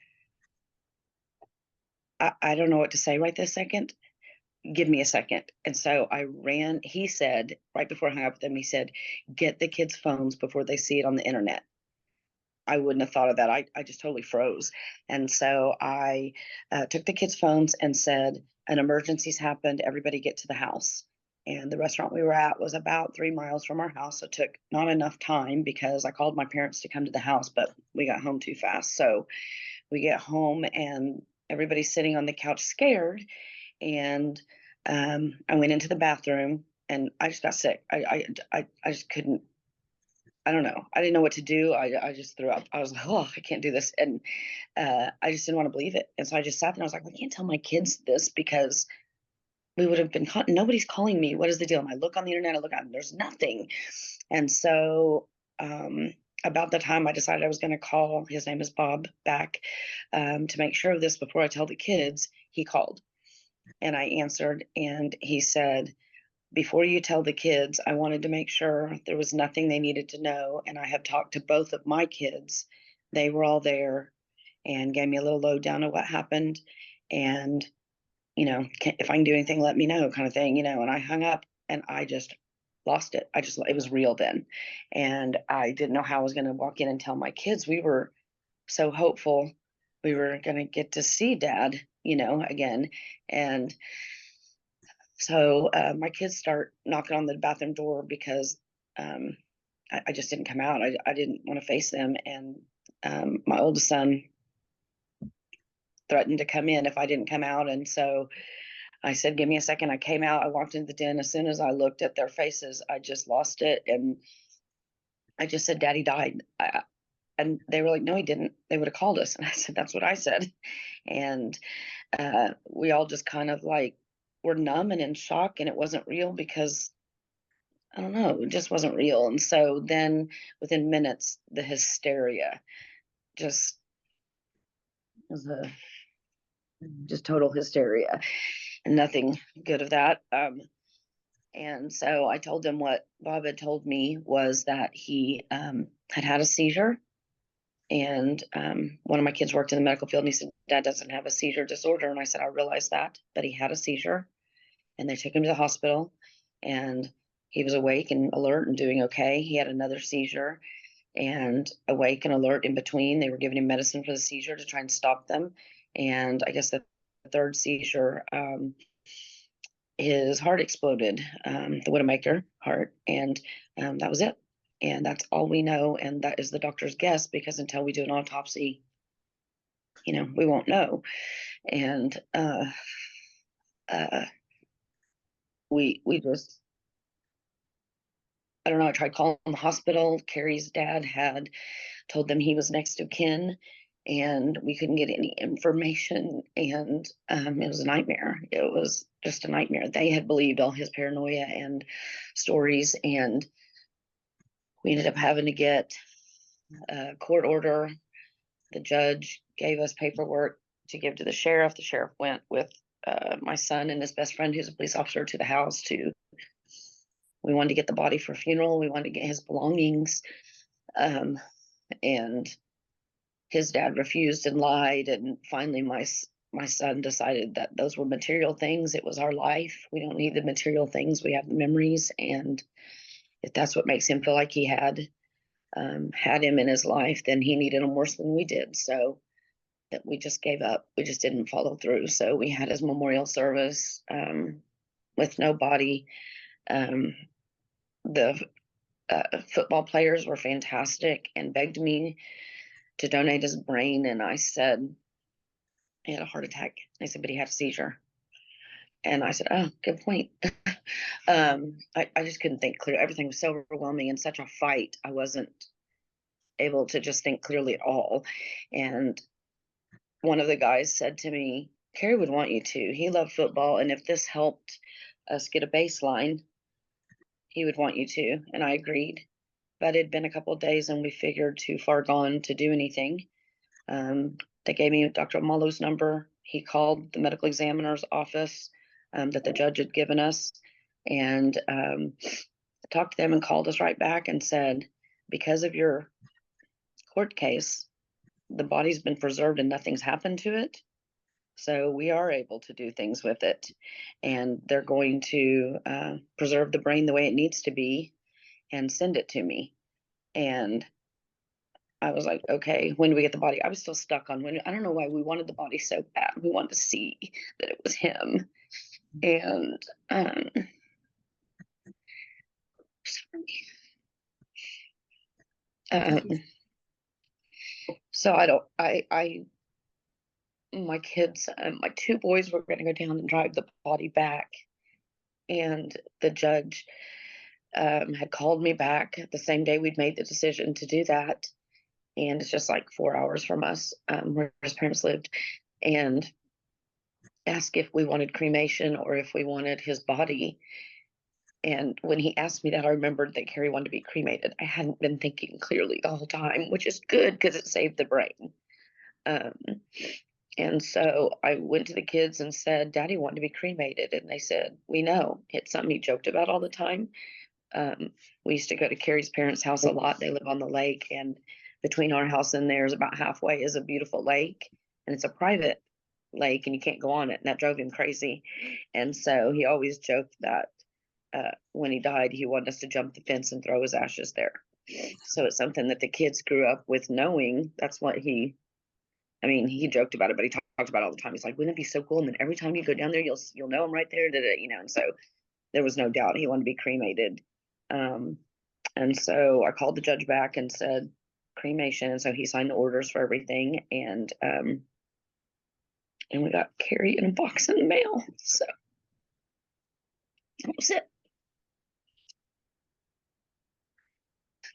I don't know what to say right this second. Give me a second. And so I ran. He said, right before I hung up with him, he said, get the kids' phones before they see it on the internet. I wouldn't have thought of that. I just totally froze. And so I took the kids' phones and said, an emergency's happened. Everybody get to the house. And the restaurant we were at was about 3 miles from our house. So it took not enough time because I called my parents to come to the house, but we got home too fast. So we get home and everybody's sitting on the couch scared. And I went into the bathroom and I just got sick. I just couldn't. I don't know. I didn't know what to do. I just threw up. I was like, oh, I can't do this. And I just didn't want to believe it. And so I just sat there. I was like, I can't tell my kids this because we would have been caught. Nobody's calling me. What is the deal? And I look on the internet, I look on, there's nothing. And so about the time I decided I was going to call, his name is Bob, back to make sure of this before I tell the kids, he called. And I answered, and he said, before you tell the kids, I wanted to make sure there was nothing they needed to know. And I have talked to both of my kids. They were all there and gave me a little lowdown of what happened. And, if I can do anything, let me know, kind of thing, And I hung up and I just lost it. It was real then. And I didn't know how I was going to walk in and tell my kids. We were so hopeful we were going to get to see Dad, again. And so my kids start knocking on the bathroom door because I just didn't come out. I didn't want to face them. And my oldest son threatened to come in if I didn't come out. And so I said, give me a second. I came out. I walked into the den. As soon as I looked at their faces, I just lost it. And I just said, Daddy died. And they were like, no, he didn't. They would have called us. And I said, that's what I said. And we all just kind of like were numb and in shock, and it wasn't real because I don't know, it just wasn't real. And so then within minutes, the hysteria just was just total hysteria and nothing good of that. And so I told them what Bob had told me was that he had a seizure. And one of my kids worked in the medical field, and he said, Dad doesn't have a seizure disorder. And I said, I realized that, but he had a seizure. And they took him to the hospital, and he was awake and alert and doing okay. He had another seizure and awake and alert in between. They were giving him medicine for the seizure to try and stop them. And I guess the third seizure, his heart exploded, the Widowmaker heart, and that was it. And that's all we know. And that is the doctor's guess, because until we do an autopsy, we won't know. And we just, I don't know, I tried calling the hospital. Cary's dad had told them he was next of kin, and we couldn't get any information. And it was a nightmare. It was just a nightmare. They had believed all his paranoia and stories, and we ended up having to get a court order. The judge gave us paperwork to give to the sheriff. The sheriff went with my son and his best friend, who's a police officer, to the house. We wanted to get the body for a funeral. We wanted to get his belongings. And his dad refused and lied. And finally, my son decided that those were material things. It was our life. We don't need the material things. We have the memories. And if that's what makes him feel like he had him in his life, then he needed him worse than we did. So that we just gave up. We just didn't follow through. So we had his memorial service with no body. The football players were fantastic and begged me to donate his brain. And I said, he had a heart attack. They said, but he had a seizure. And I said, oh, good point. I just couldn't think clearly. Everything was so overwhelming and such a fight. I wasn't able to just think clearly at all. And one of the guys said to me, Cary would want you to. He loved football. And if this helped us get a baseline, he would want you to. And I agreed. But it had been a couple of days and we figured too far gone to do anything. They gave me Dr. Malu's number. He called the medical examiner's office that the judge had given us, and talked to them, and called us right back and said, because of your court case, the body's been preserved and nothing's happened to it. So we are able to do things with it, and they're going to preserve the brain the way it needs to be and send it to me. And I was like, okay, when do we get the body? I was still stuck on when. I don't know why we wanted the body so bad. We wanted to see that it was him. And um, so my kids, my two boys were going to go down and drive the body back. And the judge had called me back the same day we'd made the decision to do that. And it's just like 4 hours from us, where his parents lived, and asked if we wanted cremation or if we wanted his body. And when he asked me that, I remembered that Cary wanted to be cremated. I hadn't been thinking clearly the whole time, which is good because it saved the brain. And so I went to the kids and said, Daddy wanted to be cremated. And they said, we know. It's something he joked about all the time. We used to go to Cary's parents' house a lot. They live on the lake, and between our house and theirs, about halfway, is a beautiful lake, and it's a private lake, and you can't go on it. And that drove him crazy. And so he always joked that when he died, he wanted us to jump the fence and throw his ashes there. So it's something that the kids grew up with knowing. That's what he joked about it, but he talked about it all the time. He's like, wouldn't it be so cool? And then every time you go down there, you'll know him right there, And so there was no doubt he wanted to be cremated. And so I called the judge back and said cremation. And so he signed the orders for everything. And we got Cary in a box in the mail. So that was it.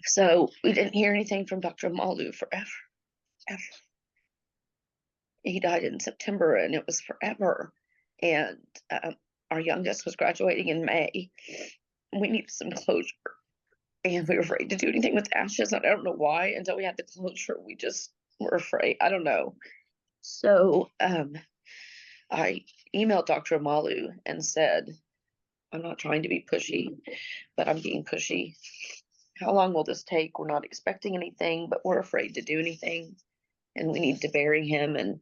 So we didn't hear anything from Dr. Malu forever. Ever. He died in September, and it was forever. And our youngest was graduating in May. We needed some closure, and we were afraid to do anything with ashes. And I don't know why. Until we had the closure, we just were afraid. I don't know. So I emailed Dr. Malu and said, I'm not trying to be pushy, but I'm being pushy. How long will this take? We're not expecting anything, but we're afraid to do anything, and we need to bury him. And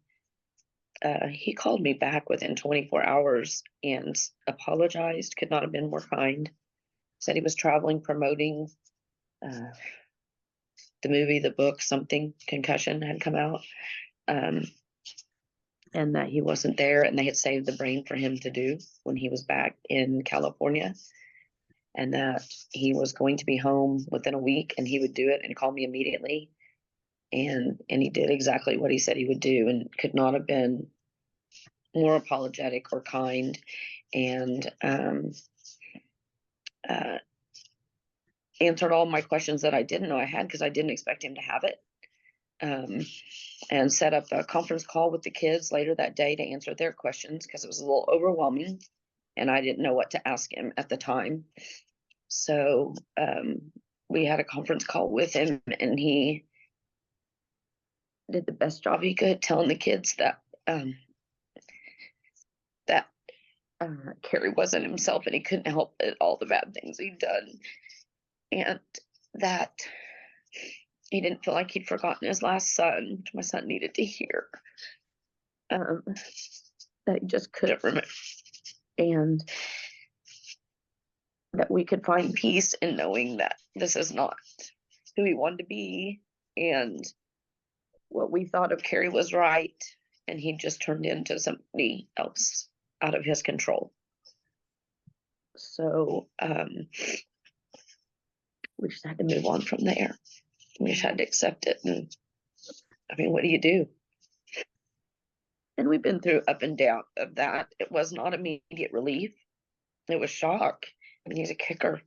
he called me back within 24 hours and apologized, could not have been more kind. Said he was traveling, promoting the movie, the book, something, Concussion had come out, and that he wasn't there, and they had saved the brain for him to do when he was back in California, and that he was going to be home within a week, and he would do it and call me immediately. And he did exactly what he said he would do, and could not have been more apologetic or kind, and answered all my questions that I didn't know I had, because I didn't expect him to have it, and set up a conference call with the kids later that day to answer their questions, because it was a little overwhelming and I didn't know what to ask him at the time. So we had a conference call with him, and he did the best job he could telling the kids that Cary wasn't himself, and he couldn't help it, all the bad things he'd done, and that he didn't feel like he'd forgotten his last son, which my son needed to hear. That he just couldn't remember, and that we could find peace in knowing that this is not who he wanted to be, and what we thought of Cary was right, and he just turned into somebody else out of his control. So we just had to move on from there. We just had to accept it. And what do you do? And we've been through up and down of that. It was not immediate relief. It was shock. He's a kicker.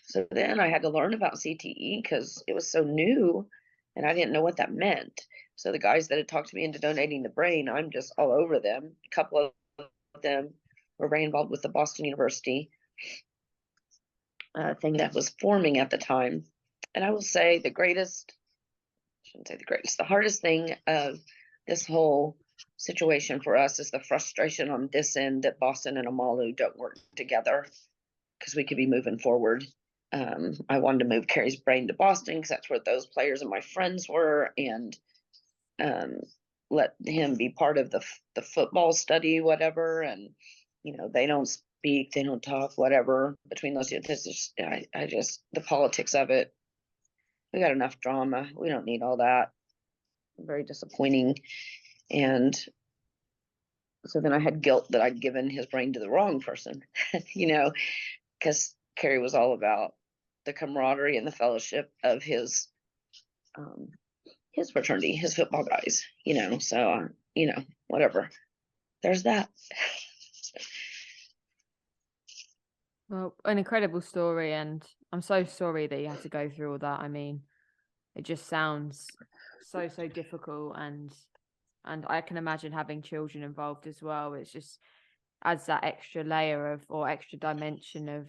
So then I had to learn about CTE because it was so new and I didn't know what that meant. So the guys that had talked to me into donating the brain, I'm just all over them. A couple of them were very involved with the Boston University thing that was forming at the time. And I will say the hardest thing of this whole situation for us is the frustration on this end that Boston and Amalu don't work together, because we could be moving forward. I wanted to move Cary's brain to Boston because that's where those players and my friends were, and let him be part of the football study, whatever. And, they don't speak, they don't talk, whatever between those two. This is, I just, the politics of it. We got enough drama. We don't need all that. Very disappointing. And so then I had guilt that I'd given his brain to the wrong person, because Cary was all about the camaraderie and the fellowship of his fraternity, his football guys, so, whatever. There's that. Well, an incredible story, and I'm so sorry that you had to go through all that. I mean, it just sounds so difficult, and I can imagine having children involved as well. It's just adds that extra layer or extra dimension of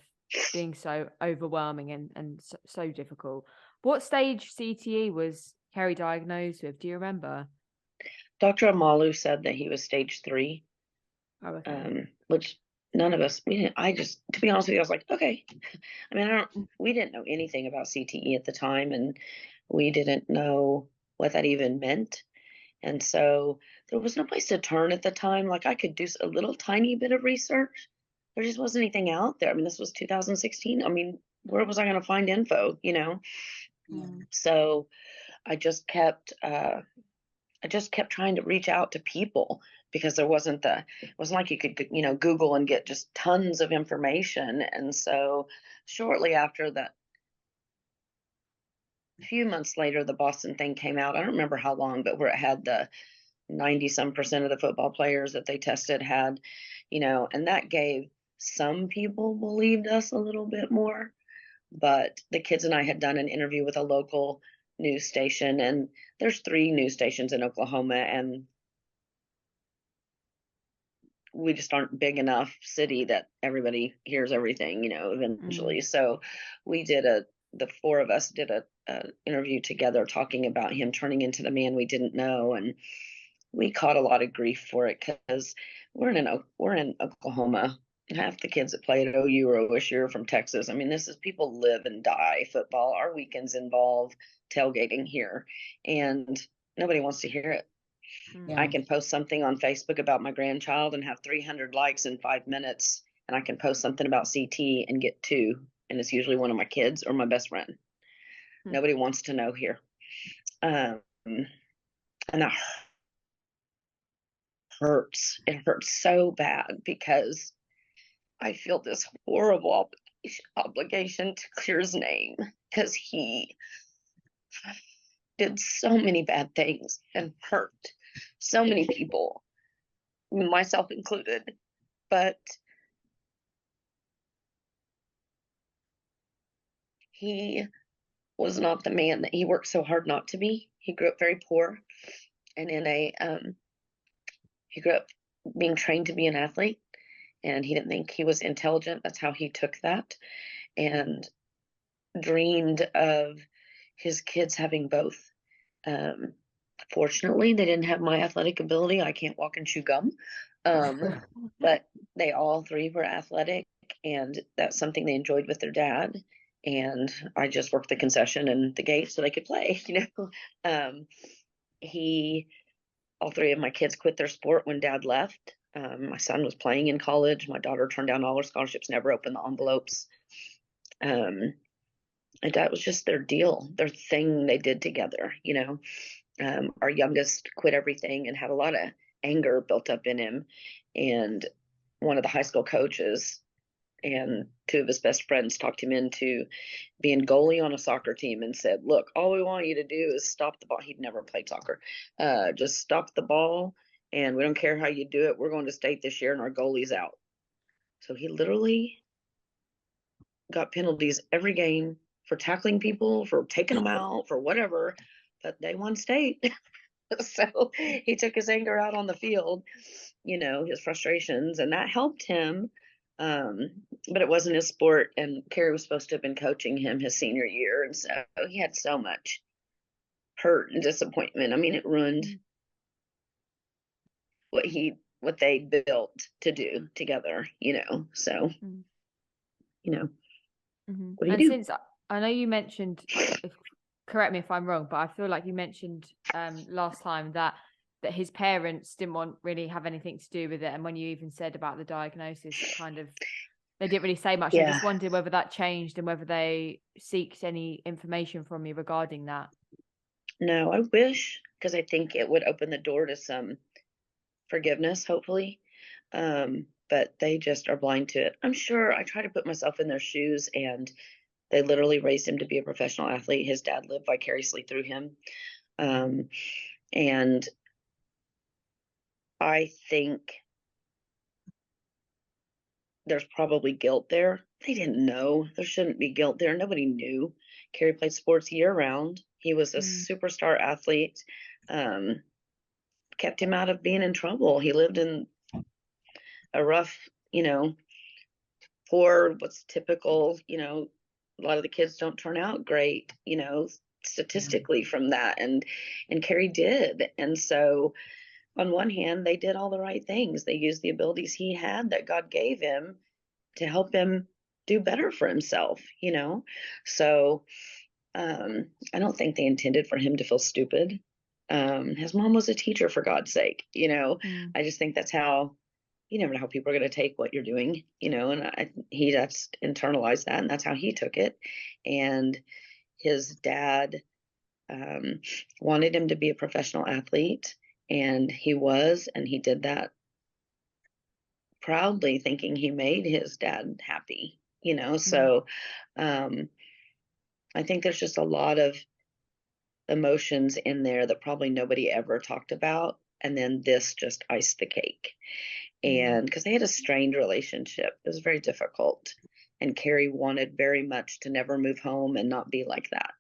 being so overwhelming and so difficult. What stage CTE was Cary diagnosed with? Do you remember? Dr. Amalu said that he was stage 3. Oh, okay. Which none of us, to be honest with you, I was like, okay. I mean, we didn't know anything about CTE at the time, and we didn't know what that even meant. And so there was no place to turn at the time. Like, I could do a little tiny bit of research. There just wasn't anything out there. I mean, this was 2016. I mean, where was I going to find info, So I just kept trying to reach out to people, because it wasn't like you could, Google and get just tons of information. And so shortly after that, a few months later, the Boston thing came out. I don't remember how long, but where it had the 90% of the football players that they tested had, and that gave some people believed us a little bit more. But the kids and I had done an interview with a local news station, and there's 3 news stations in Oklahoma, and we just aren't big enough city that everybody hears everything, eventually. So we did the 4 of us did a interview together talking about him turning into the man we didn't know. And we caught a lot of grief for it, because we're in Oklahoma. Half the kids that play at OU or OSU are from Texas. I mean, people live and die football. Our weekends involve tailgating here, and nobody wants to hear it. Yeah. I can post something on Facebook about my grandchild and have 300 likes in 5 minutes, and I can post something about CT and get 2, and it's usually one of my kids or my best friend. Nobody wants to know here. And that hurts. It hurts so bad, because I feel this horrible obligation to clear his name, because he did so many bad things and hurt so many people, myself included. But he was not the man that he worked so hard not to be. He grew up very poor, and he grew up being trained to be an athlete, and he didn't think he was intelligent. That's how he took that, and dreamed of his kids having both. Fortunately, they didn't have my athletic ability. I can't walk and chew gum. But they all 3 were athletic, and that's something they enjoyed with their dad. And I just worked the concession and the gate so they could play, all 3 of my kids quit their sport when dad left. My son was playing in college. My daughter turned down all her scholarships, never opened the envelopes. And that was just their deal, their thing they did together, Our youngest quit everything and had a lot of anger built up in him. And one of the high school coaches and 2 of his best friends talked him into being goalie on a soccer team, and said, look, all we want you to do is stop the ball. He'd never played soccer. Just stop the ball, and we don't care how you do it. We're going to state this year, and our goalie's out. So he literally got penalties every game for tackling people, for taking them out, for whatever, but they won state. So he took his anger out on the field, his frustrations, and that helped him. But it wasn't his sport, and Cary was supposed to have been coaching him his senior year, and so he had so much hurt and disappointment. I mean, it ruined what they built to do together, so what do you and do? Since I know you mentioned, correct me if I'm wrong, but I feel like you mentioned last time that that his parents didn't want really have anything to do with it. And when you even said about the diagnosis, it kind of, they didn't really say much. I just wondered whether that changed and whether they seeked any information from you regarding that. No, I wish, because I think it would open the door to some forgiveness, hopefully. But they just are blind to it. I'm sure I try to put myself in their shoes, and they literally raised him to be a professional athlete. His dad lived vicariously through him. And I think there's probably guilt there. They didn't know. There shouldn't be guilt there. Nobody knew. Cary played sports year round. He was a superstar athlete. Kept him out of being in trouble. He lived in a rough, poor, what's typical, a lot of the kids don't turn out great, statistically from that. And Cary did. And so on one hand, they did all the right things. They used the abilities he had that God gave him to help him do better for himself, So I don't think they intended for him to feel stupid. His mom was a teacher, for God's sake, I just think that's how, you never know how people are going to take what you're doing, and he just internalized that, and that's how he took it. And his dad wanted him to be a professional athlete, and he was, and he did that proudly, thinking he made his dad happy, So I think there's just a lot of emotions in there that probably nobody ever talked about, and then this just iced the cake. And because they had a strained relationship, it was very difficult, and Cary wanted very much to never move home and not be like that.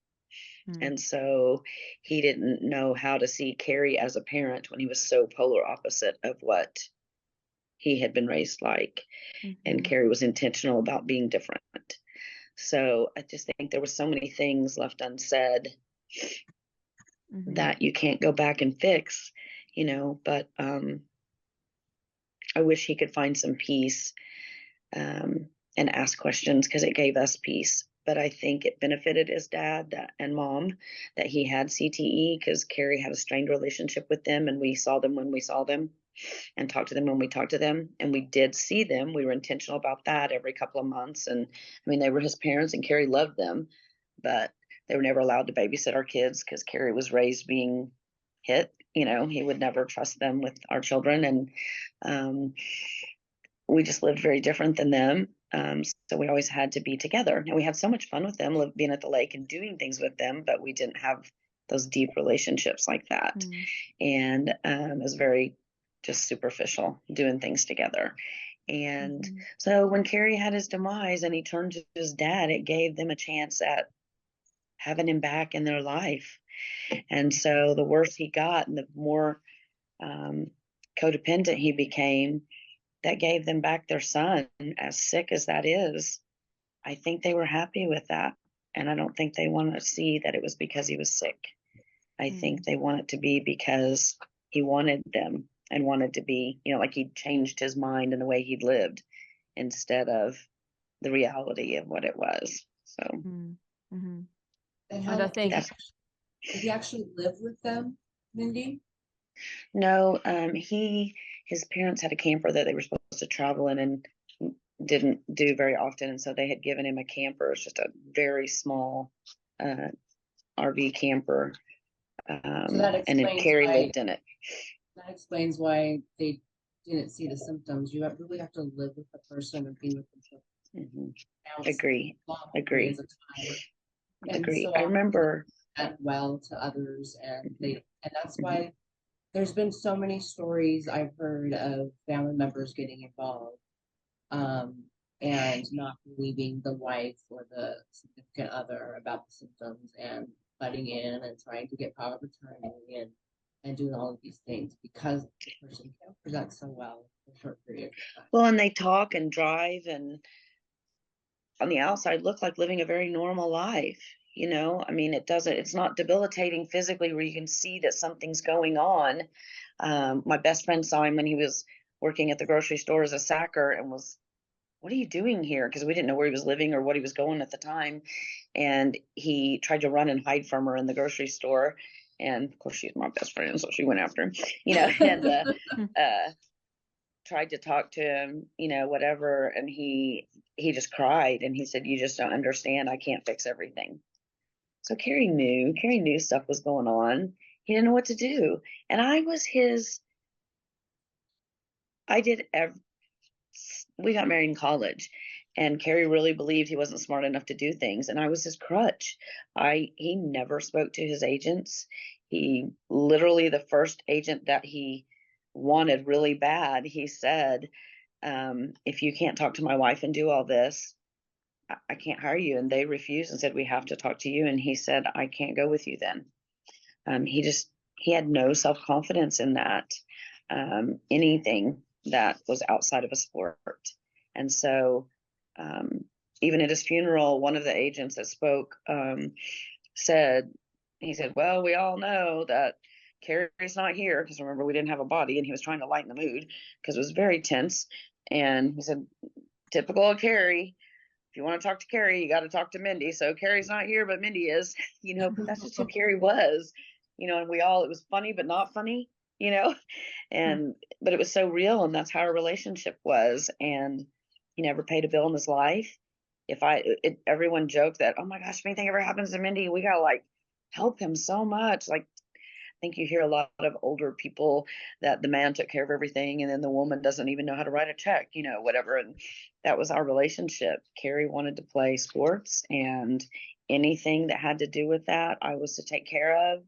And so he didn't know how to see Cary as a parent when he was so polar opposite of what he had been raised like. And Cary was intentional about being different. So I just think there were so many things left unsaid that you can't go back and fix, but I wish he could find some peace and ask questions, because it gave us peace. But I think it benefited his dad and mom that he had CTE, because Cary had a strained relationship with them, and we saw them when we saw them and talked to them when we talked to them. And we did see them. We were intentional about that every couple of months. And I mean, they were his parents, and Cary loved them, but they were never allowed to babysit our kids because Cary was raised being hit. He would never trust them with our children. And we just lived very different than them. So we always had to be together. And we had so much fun with them, being at the lake and doing things with them, but we didn't have those deep relationships like that. And it was very just superficial, doing things together. And so when Cary had his demise and he turned to his dad, it gave them a chance at having him back in their life. And so the worse he got and the more codependent he became, that gave them back their son, as sick as that is. I think they were happy with that. And I don't think they want to see that it was because he was sick. I think they want it to be because he wanted them and wanted to be, like he'd changed his mind and the way he'd lived instead of the reality of what it was. So And I think did he actually live with them, Mindy? No, his parents had a camper that they were supposed to travel in and didn't do very often, and so they had given him a camper. It's just a very small RV camper, and then Cary lived in it. That explains why they didn't see the symptoms. You really have to live with the person and be with them. Agree. And so I remember that well to others, and that's why there's been so many stories I've heard of family members getting involved and not believing the wife or the significant other about the symptoms and butting in and trying to get power of attorney and doing all of these things because the person can't present so well in a short period of time. Well, and they talk and drive and on the outside look like living a very normal life. I mean, it's not debilitating physically where you can see that something's going on. My best friend saw him when he was working at the grocery store as a sacker and was, what are you doing here? Because we didn't know where he was living or what he was going at the time. And he tried to run and hide from her in the grocery store. And of course, she's my best friend, so she went after him, and tried to talk to him, whatever. And he just cried, and he said, "You just don't understand. I can't fix everything." So Cary knew stuff was going on. He didn't know what to do. And we got married in college, and Cary really believed he wasn't smart enough to do things. And I was his crutch. He never spoke to his agents. He literally, the first agent that he wanted really bad, he said, if you can't talk to my wife and do all this, I can't hire you. And they refused and said, we have to talk to you. And he said, I can't go with you then. He had no self-confidence in that, anything that was outside of a sport. And so, even at his funeral, one of the agents that spoke, said, well, we all know that Cary's not here, because remember, we didn't have a body, and he was trying to lighten the mood because it was very tense. And he said, typical of Cary, if you want to talk to Cary, you got to talk to Mindi. So Cary's not here, but Mindi is, but that's just who Cary was, and it was funny, but not funny, but it was so real. And that's how our relationship was. And he never paid a bill in his life. Everyone joked that, oh my gosh, if anything ever happens to Mindi, we got to help him so much. I think you hear a lot of older people that the man took care of everything, and then the woman doesn't even know how to write a check, whatever. And that was our relationship. Cary wanted to play sports, and anything that had to do with that, I was to take care of.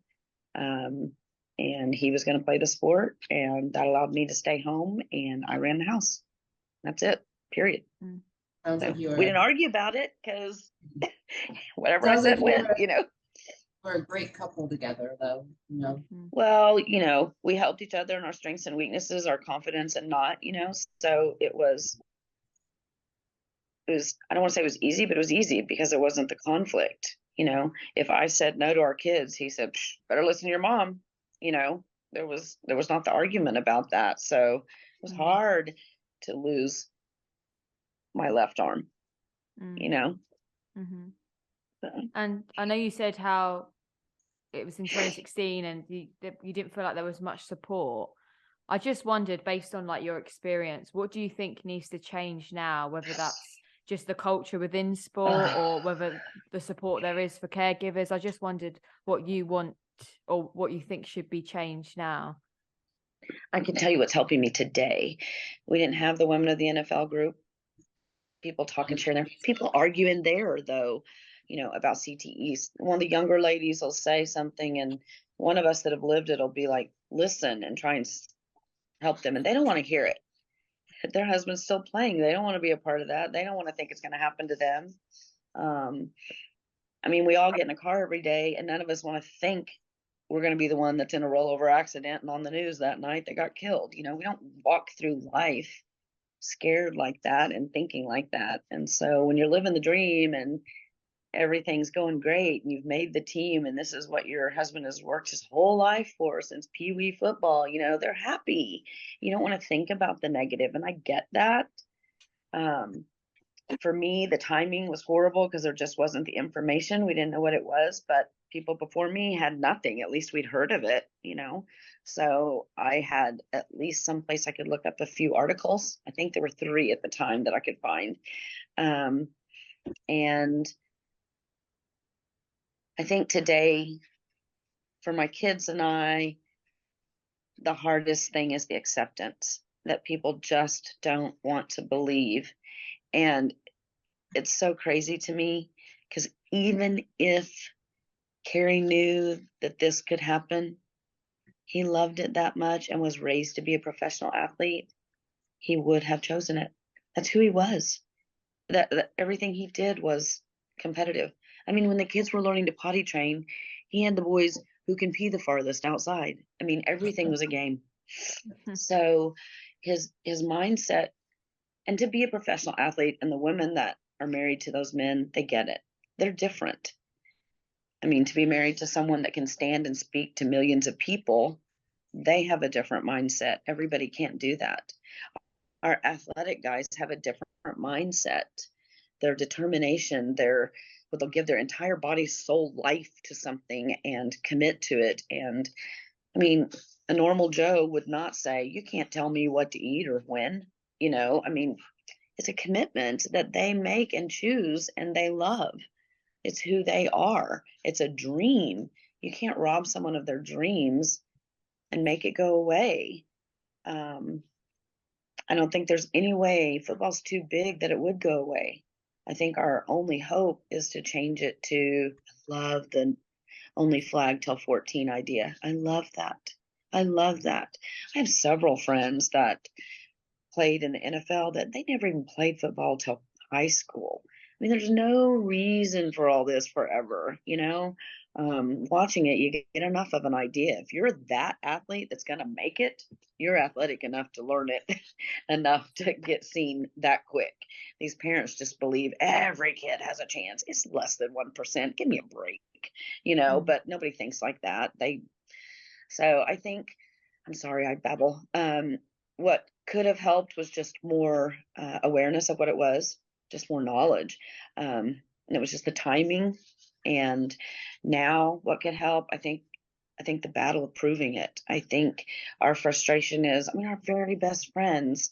And he was going to play the sport, and that allowed me to stay home, and I ran the house. That's it, period. Sounds So like you were, we didn't argue about it, because whatever I said went, We're a great couple together, though, Well, we helped each other in our strengths and weaknesses, our confidence and not, so it was, I don't want to say it was easy, but it was easy because it wasn't the conflict. If I said no to our kids, he said, better listen to your mom. There was not the argument about that. So it was hard to lose my left arm, Mm-hmm. And I know you said how it was in 2016 and you didn't feel like there was much support. I just wondered, based on your experience, what do you think needs to change now, whether that's just the culture within sport or whether the support there is for caregivers? I just wondered what you want or what you think should be changed now. I can tell you what's helping me today. We didn't have the Women of the NFL group. People talking, sharing there. People arguing there, though, about CTEs. One of the younger ladies will say something, and one of us that have lived it will be like, listen and try and help them. And they don't want to hear it. If their husband's still playing, they don't want to be a part of that. They don't want to think it's going to happen to them. We all get in a car every day, and none of us want to think we're going to be the one that's in a rollover accident and on the news that night that got killed. We don't walk through life scared like that and thinking like that. And so when you're living the dream and everything's going great and you've made the team and this is what your husband has worked his whole life for since Pee-wee football, they're happy. You don't want to think about the negative. And I get that. For me, the timing was horrible because there just wasn't the information. We didn't know what it was, but people before me had nothing. At least we'd heard of it, So I had at least someplace I could look up a few articles. I think there were 3 at the time that I could find. And I think today, for my kids and I, the hardest thing is the acceptance that people just don't want to believe. And it's so crazy to me because even if Cary knew that this could happen, he loved it that much and was raised to be a professional athlete, he would have chosen it. That's who he was. That everything he did was competitive. When the kids were learning to potty train, he had the boys who can pee the farthest outside. Everything was a game. So his mindset, and to be a professional athlete, and the women that are married to those men, they get it. They're different. To be married to someone that can stand and speak to millions of people, they have a different mindset. Everybody can't do that. Our athletic guys have a different mindset. their determination, they'll give their entire body, soul, life to something and commit to it. And I mean, a normal Joe would not say, you can't tell me what to eat or when, I mean, it's a commitment that they make and choose and they love. It's who they are. It's a dream. You can't rob someone of their dreams and make it go away. I don't think there's any way football's too big that it would go away. I think our only hope is to change it to love the only flag till 14 idea. I love that. I love that. I have several friends that played in the NFL that they never even played football till high school. I mean, there's no reason for all this forever, watching it, you get enough of an idea. If you're that athlete that's going to make it, you're athletic enough to learn it enough to get seen that quick. These parents just believe every kid has a chance. It's less than 1%. Give me a break, but nobody thinks like that. So I think, I'm sorry, I babble. What could have helped was just more awareness of what it was, just more knowledge. And it was just the timing. And now what could help? I think the battle of proving it. I think our frustration is, our very best friends,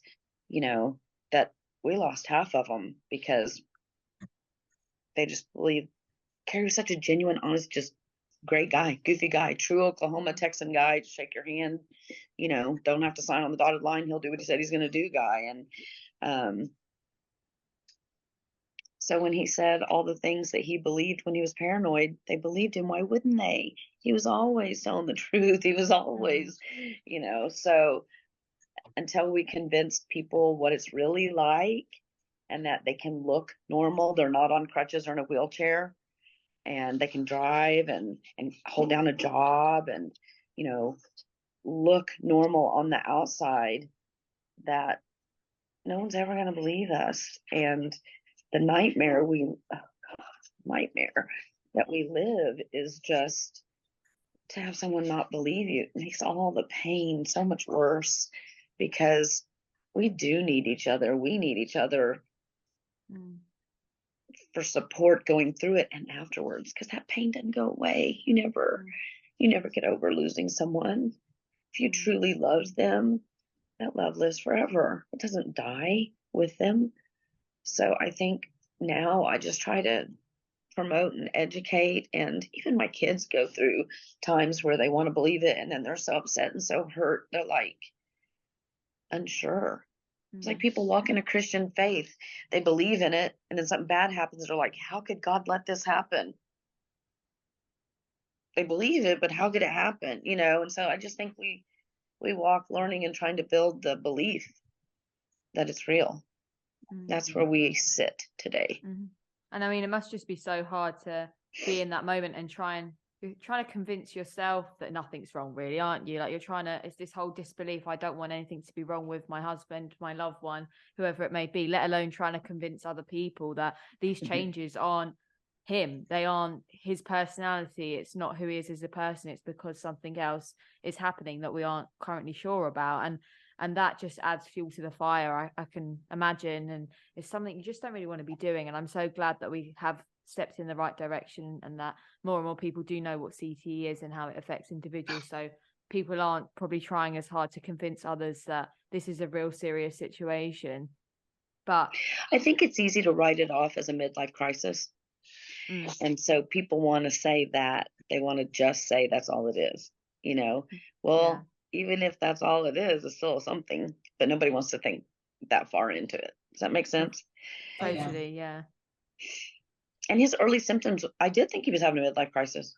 that we lost half of them because they just believe Cary was such a genuine, honest, just great guy, goofy guy, true Oklahoma Texan guy, just shake your hand, don't have to sign on the dotted line. He'll do what he said he's going to do guy. And, so when he said all the things that he believed when he was paranoid, they believed him. Why wouldn't they? He was always telling the truth. He was always, so until we convinced people what it's really like and that they can look normal, they're not on crutches or in a wheelchair, and they can drive and hold down a job and, look normal on the outside, that no one's ever going to believe us. And the nightmare that we live is just to have someone not believe you. It makes all the pain so much worse because we do need each other. We need each other for support going through it and afterwards, because that pain doesn't go away. You never get over losing someone. If you truly love them, that love lives forever. It doesn't die with them. So I think now I just try to promote and educate, and even my kids go through times where they want to believe it and then they're so upset and so hurt, they're like unsure. It's like people walk in a Christian faith, they believe in it, and then something bad happens, they're like, how could God let this happen? They believe it, but how could it happen? And so I just think we walk learning and trying to build the belief that it's real. That's where we sit today. And I mean, it must just be so hard to be in that moment and you're trying to convince yourself that nothing's wrong, really, aren't you? Like it's this whole disbelief. I don't want anything to be wrong with my husband, my loved one, whoever it may be, let alone trying to convince other people that these changes aren't him. They aren't his personality. It's not who he is as a person. It's because something else is happening that we aren't currently sure about. And that just adds fuel to the fire, I can imagine. And it's something you just don't really want to be doing. And I'm so glad that we have stepped in the right direction and that more and more people do know what CTE is and how it affects individuals. So people aren't probably trying as hard to convince others that this is a real serious situation. But I think it's easy to write it off as a midlife crisis. And so people want to say that. They want to just say that's all it is, Well, even if that's all it is, it's still something, but nobody wants to think that far into it. Does that make sense? Totally, yeah. And his early symptoms, I did think he was having a midlife crisis.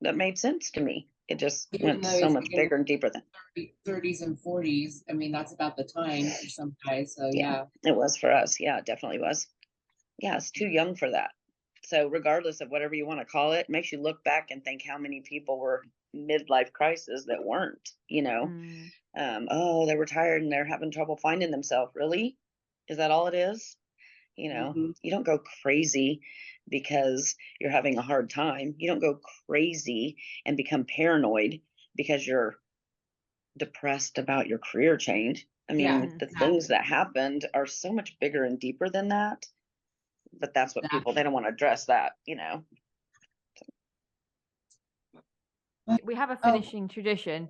That made sense to me. It just went so much bigger and deeper than 30s and 40s. I mean, that's about the time for some guys. So yeah, it was for us. Yeah, it definitely was. Yeah, it's too young for that. So regardless of whatever you want to call it, makes you look back and think how many people were midlife crisis that weren't, they're retired and they're having trouble finding themselves. Really? Is that all it is? You don't go crazy because you're having a hard time. You don't go crazy and become paranoid because you're depressed about your career change. I mean, the things that happened are so much bigger and deeper than that. but that's what people, they don't want to address that, We have a finishing tradition.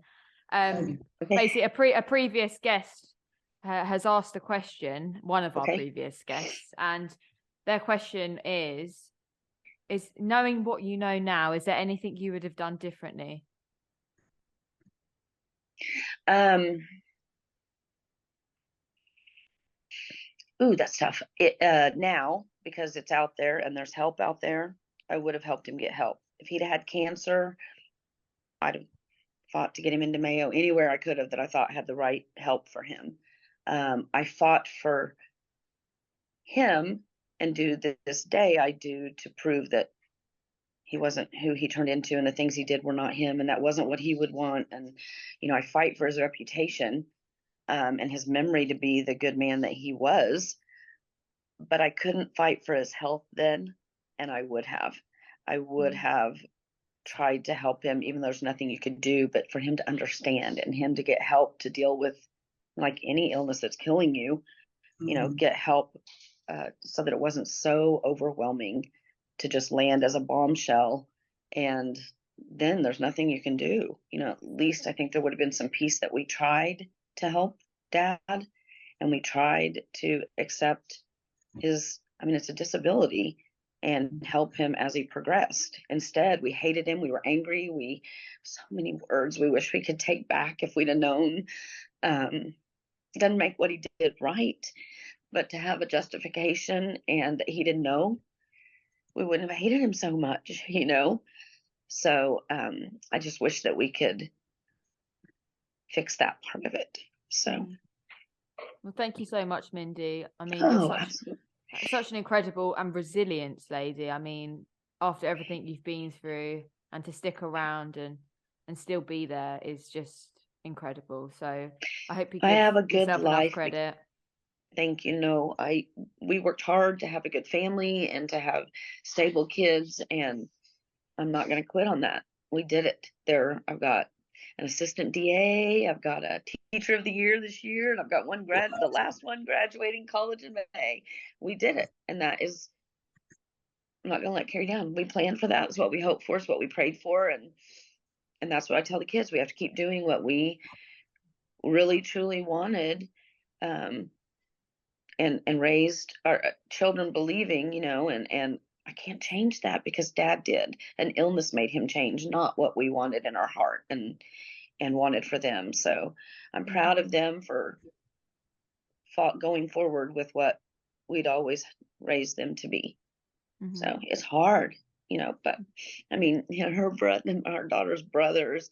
Okay. Basically, a previous guest has asked a question, one of our previous guests, and their question is knowing what you know now, is there anything you would have done differently? Ooh, that's tough. Now, because it's out there and there's help out there, I would have helped him get help. If he'd had cancer, I'd have fought to get him into Mayo anywhere I could have that I thought had the right help for him. I fought for him, and do this day I do, to prove that he wasn't who he turned into, and the things he did were not him, and that wasn't what he would want. And I fight for his reputation and his memory to be the good man that he was, but I couldn't fight for his health then, and I would have tried to help him, even though there's nothing you could do, but for him to understand and him to get help to deal with, like any illness that's killing you, get help so that it wasn't so overwhelming to just land as a bombshell, and then there's nothing you can do. At least I think there would have been some peace that we tried to help Dad, and we tried to accept his, it's a disability, and help him as he progressed. Instead, we hated him. We were angry. So many words we wish we could take back if we'd have known. Doesn't make what he did right, but to have a justification and that he didn't know, we wouldn't have hated him so much, So I just wish that we could fix that part of it. So. Well, thank you so much, Mindi. You're such an incredible and resilient lady. After everything you've been through, and to stick around and still be there is just incredible. So I hope you give have a good yourself life. enough credit. Thank you. We worked hard to have a good family and to have stable kids, and I'm not going to quit on that. We did it. I've got an assistant DA. I've got a teacher of the year this year, and I've got the last one graduating college in May. We did it, and I'm not going to let Cary down. We planned for that. It's what we hoped for. It's what we prayed for, and that's what I tell the kids. We have to keep doing what we really truly wanted, and raised our children believing, and I can't change that because Dad did. An illness made him change, not what we wanted in our heart and wanted for them. So I'm proud of them for going forward with what we'd always raised them to be. So it's hard, but her brother and our daughter's brothers,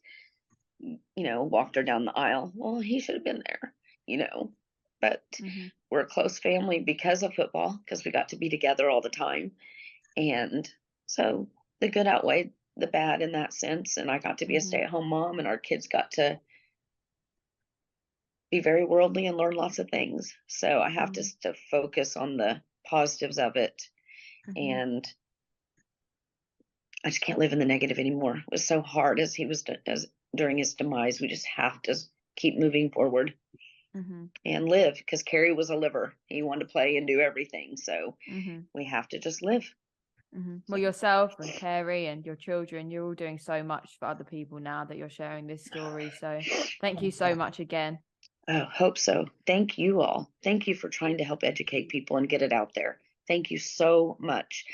walked her down the aisle. Well, he should have been there, but we're a close family because of football, because we got to be together all the time. And so the good outweighed the bad in that sense. And I got to be a stay-at-home mom, and our kids got to be very worldly and learn lots of things. So I have to focus on the positives of it. And I just can't live in the negative anymore. It was so hard as during his demise. We just have to keep moving forward and live, because Cary was a liver. He wanted to play and do everything. So we have to just live. Well, yourself and Cary and your children, you're all doing so much for other people now that you're sharing this story. So thank you so much again. Oh, hope so. Thank you all. Thank you for trying to help educate people and get it out there. Thank you so much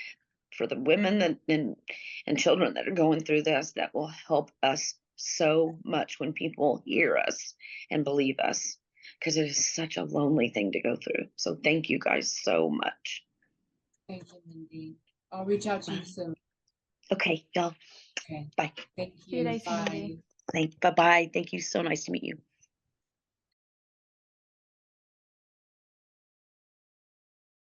for the women and children that are going through this. That will help us so much when people hear us and believe us, because it is such a lonely thing to go through. So thank you guys so much. Thank you, Mindi. I'll reach out to you soon. Okay, y'all. Okay. Bye. Thank you. See you later, Bye. Mindi. Bye-bye. Thank you. So nice to meet you.